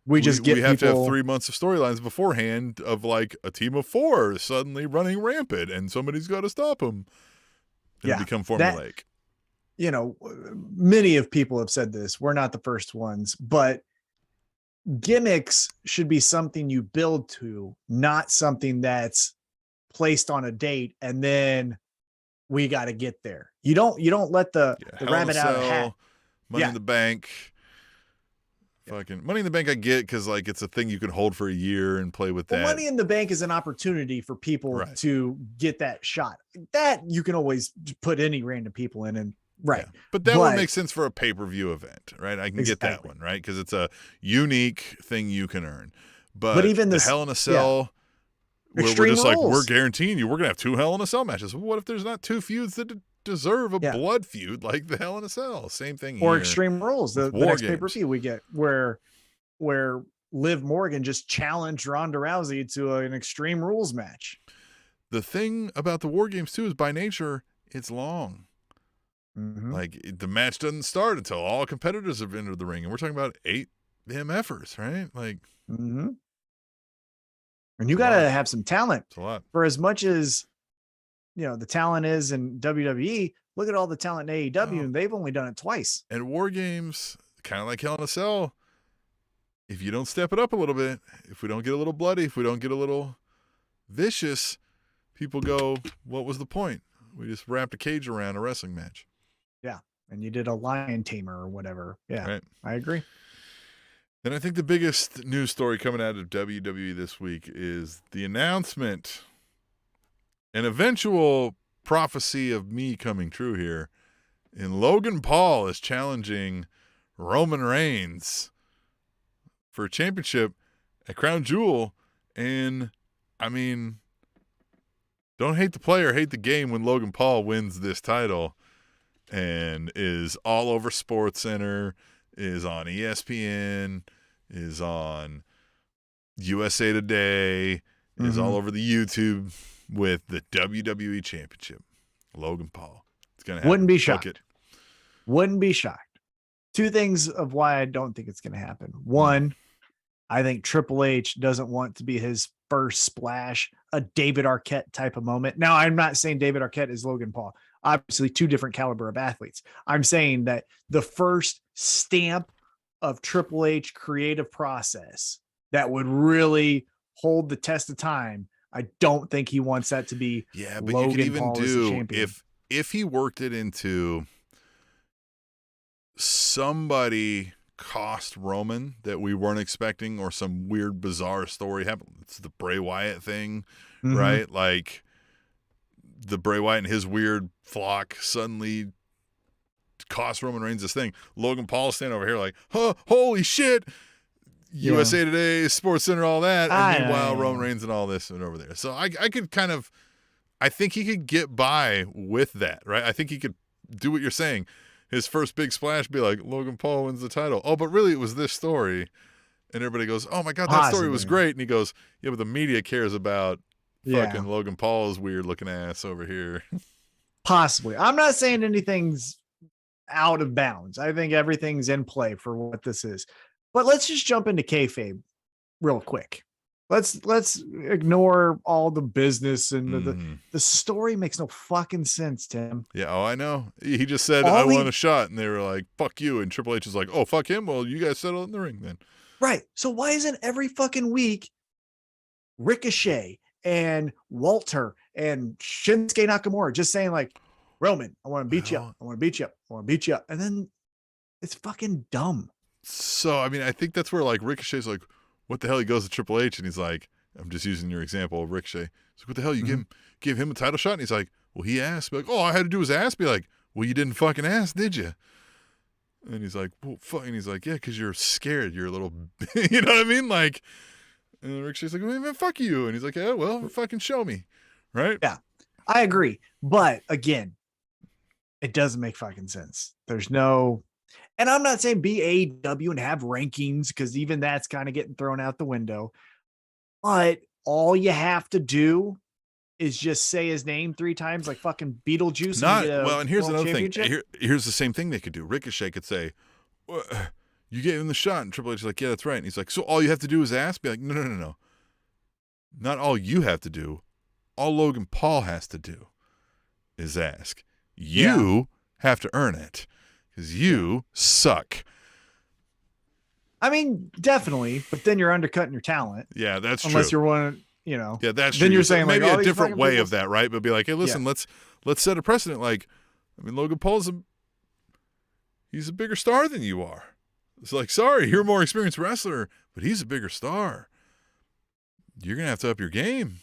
B: we have to have 3 months of storylines beforehand of like a team of 4 suddenly running rampant and somebody's got to stop them. It'll become formulaic.
C: You know, many of people have said this. We're not the first ones, but gimmicks should be something you build to, not something that's placed on a date and then we got to get there. You don't let the rabbit out of the hat.
B: Money in the Bank. Fucking Money in the Bank I get because like it's a thing you can hold for a year and play with that.
C: Money in the Bank is an opportunity for people to get that shot. That you can always put any random people in and
B: But that would make sense for a pay-per-view event, right? I can get that one, right? Because it's a unique thing you can earn. But even the Hell in a Cell, we're just like, we're guaranteeing you, we're going to have 2 Hell in a Cell matches. Well, what if there's not 2 feuds that deserve a blood feud like the Hell in a Cell? Same thing here.
C: Or Extreme Rules, the next pay-per-view we get where Liv Morgan just challenged Ronda Rousey to an Extreme Rules match.
B: The thing about the War Games, too, is by nature, it's long.
C: Mm-hmm.
B: Like the match doesn't start until all competitors have entered the ring, and we're talking about 8 MFers, right? Like,
C: and you got to have some talent.
B: It's a lot.
C: For as much as the talent is in WWE. Look at all the talent in AEW, and they've only done it twice.
B: And War Games, kind of like Hell in a Cell, if you don't step it up a little bit, if we don't get a little bloody, if we don't get a little vicious, people go, "What was the point? We just wrapped a cage around a wrestling match."
C: Yeah. And you did a lion tamer or whatever. Yeah.
B: Right.
C: I agree.
B: And I think the biggest news story coming out of WWE this week is the announcement, an eventual prophecy of me coming true here, and Logan Paul is challenging Roman Reigns for a championship at Crown Jewel. And I mean, don't hate the player, hate the game when Logan Paul wins this title and is all over SportsCenter, is on ESPN, is on USA Today, is all over the YouTube with the WWE Championship. Logan Paul. It's gonna happen.
C: Wouldn't be shocked. Wouldn't be shocked. 2 things of why I don't think it's going to happen. 1, I think Triple H doesn't want to be his first splash, a David Arquette type of moment. Now, I'm not saying David Arquette is Logan Paul. Obviously, 2 different caliber of athletes. I'm saying that the first stamp of Triple H creative process that would really hold the test of time, I don't think he wants that to be
B: but
C: Logan
B: you could even
C: Paul as the champion.
B: if he worked it into somebody cost Roman that we weren't expecting, or some weird, bizarre story happened. It's the Bray Wyatt thing, right? Like the Bray Wyatt and his weird flock suddenly cost Roman Reigns this thing. Logan Paul standing over here like, huh, holy shit. USA Today, Sports Center, all that. And meanwhile, Roman Reigns and all this and over there. So I could kind of, I think he could get by with that, right? I think he could do what you're saying. His first big splash be like, Logan Paul wins the title. Oh, but really it was this story. And everybody goes, oh my God, that story was great. And he goes, yeah, but the media cares about fucking Logan Paul's weird looking ass over here.
C: Possibly. I'm not saying anything's out of bounds. I think everything's in play for what this is. But let's just jump into kayfabe real quick. Let's ignore all the business and the story makes no fucking sense, Tim.
B: Yeah, oh, I know. He just said, I want a shot, and they were like, fuck you. And Triple H is like, oh, fuck him? Well, you guys settle in the ring then.
C: Right. So why isn't every fucking week Ricochet and Walter and Shinsuke Nakamura just saying like, Roman, I want to beat you up. I want to beat you up. I want to beat you up. And then it's fucking dumb.
B: So, I mean, I think that's where like Ricochet's like, what the hell? He goes to Triple H and he's like, I'm just using your example of Ricochet. He's like, what the hell? You give him a title shot? And he's like, well, he asked. Be like, oh, all I had to do was ask. Be like, well, you didn't fucking ask, did you? And he's like, well, fuck. And he's like, yeah, because you're scared. You're a little, you know what I mean? Like, and Ricochet's like, well, man, fuck you. And he's like, yeah, well, fucking show me. Right?
C: Yeah, I agree. But again, it doesn't make fucking sense. There's no, and I'm not saying be AEW and have rankings because even that's kind of getting thrown out the window. But all you have to do is just say his name 3 times like fucking Beetlejuice.
B: And here's another thing. Here's the same thing they could do. Ricochet could say, well, you gave him the shot. And Triple H is like, yeah, that's right. And he's like, so all you have to do is ask? Be like, no. Not all you have to do. All Logan Paul has to do is ask. You have to earn it because you suck.
C: I mean, definitely, but then you're undercutting your talent.
B: Yeah, that's true.
C: Unless you're one, you know.
B: Yeah, that's
C: then
B: true.
C: you're saying
B: maybe
C: like,
B: a different way of that, right? But be like, hey, listen, let's set a precedent. Like, I mean, Logan Paul's he's a bigger star than you are. It's like, sorry, you're a more experienced wrestler, but he's a bigger star. You're gonna have to up your game.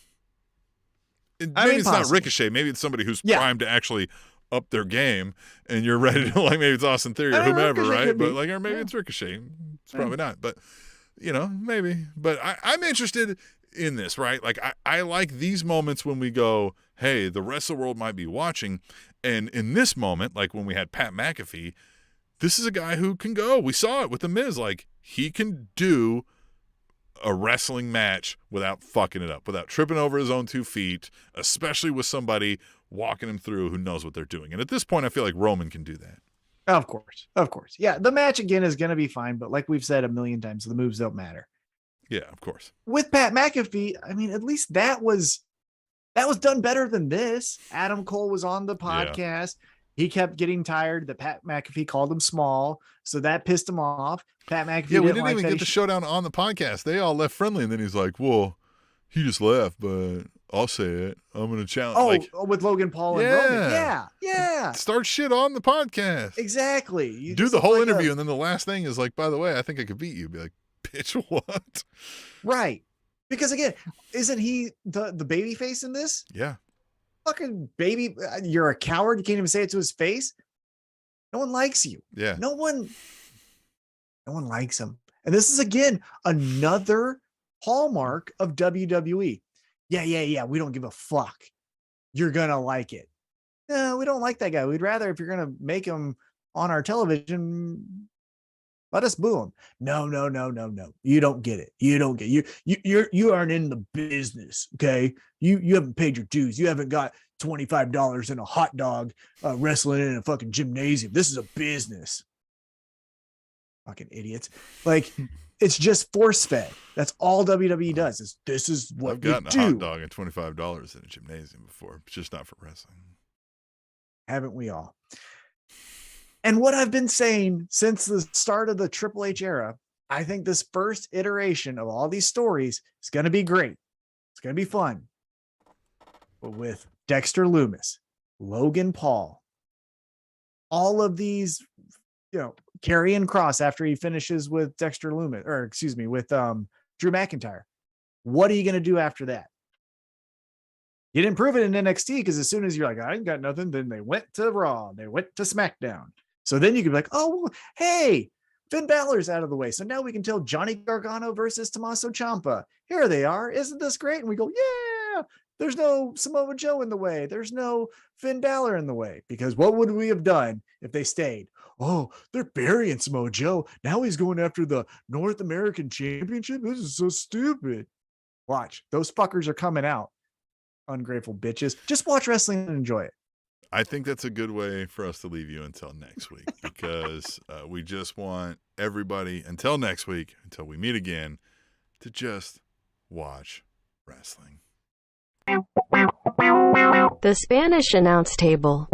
B: Maybe it's not Ricochet. Maybe it's somebody who's primed to actually up their game, and you're ready to, like, maybe it's Austin Theory or whomever, right? But like, or maybe it's Ricochet. It's probably not, but you know, maybe. But I'm interested in this, right? Like, I like these moments when we go, hey, the rest of the world might be watching, and in this moment, like when we had Pat McAfee, this is a guy who can go. We saw it with The Miz. Like, he can do a wrestling match without fucking it up, without tripping over his own 2 feet, especially with somebody walking him through who knows what they're doing. And at this point, I feel like Roman can do that.
C: Of course. Yeah, the match again is going to be fine, but like we've said a million times, the moves don't matter.
B: Yeah, of course.
C: With Pat McAfee, I mean, at least that was done better than this. Adam Cole was on the podcast. Yeah. He kept getting tired that Pat McAfee called him small, so that pissed him off. Pat McAfee.
B: Yeah, we didn't even get the showdown on the podcast. They all left friendly, and then he's like, "Well, he just left, but I'll say it. I'm going to challenge."
C: With Logan Paul and Roman. Yeah.
B: Start shit on the podcast.
C: Exactly.
B: You do the whole interview, and then the last thing is like, "By the way, I think I could beat you." Be like, "Bitch, what?"
C: Right. Because again, isn't he the baby face in this?
B: Yeah.
C: Fucking baby, you're a coward. You can't even say it to his face. No one likes you.
B: Yeah.
C: No one likes him. And this is again another hallmark of WWE. Yeah. We don't give a fuck. You're gonna like it. No, we don't like that guy. We'd rather, if you're gonna make him on our television, let us boo him. No. You don't get it. You aren't in the business. Okay. You haven't paid your dues. You haven't got $25 in a hot dog wrestling in a fucking gymnasium. This is a business. Fucking idiots. Like, it's just force fed. That's all WWE does. This is what
B: I've gotten a hot dog and $25 in a gymnasium before. It's just not for wrestling.
C: Haven't we all? And what I've been saying since the start of the Triple H era, I think this first iteration of all these stories is going to be great. It's going to be fun. But with Dexter Lumis, Logan Paul, all of these Karrion Kross after he finishes with Dexter Lumis, or excuse me, with Drew McIntyre. What are you going to do after that? You didn't prove it in NXT because as soon as you're like, I ain't got nothing, then they went to Raw, they went to SmackDown. So then you could be like, oh, well, hey, Finn Balor's out of the way. So now we can tell Johnny Gargano versus Tommaso Ciampa. Here they are. Isn't this great? And we go, yeah, there's no Samoa Joe in the way. There's no Finn Balor in the way. Because what would we have done if they stayed? Oh, they're burying Samoa Joe. Now he's going after the North American Championship. This is so stupid. Watch. Those fuckers are coming out. Ungrateful bitches. Just watch wrestling and enjoy it.
B: I think that's a good way for us to leave you until next week because we just want everybody until next week, until we meet again, to just watch wrestling.
A: The Spanish announce table.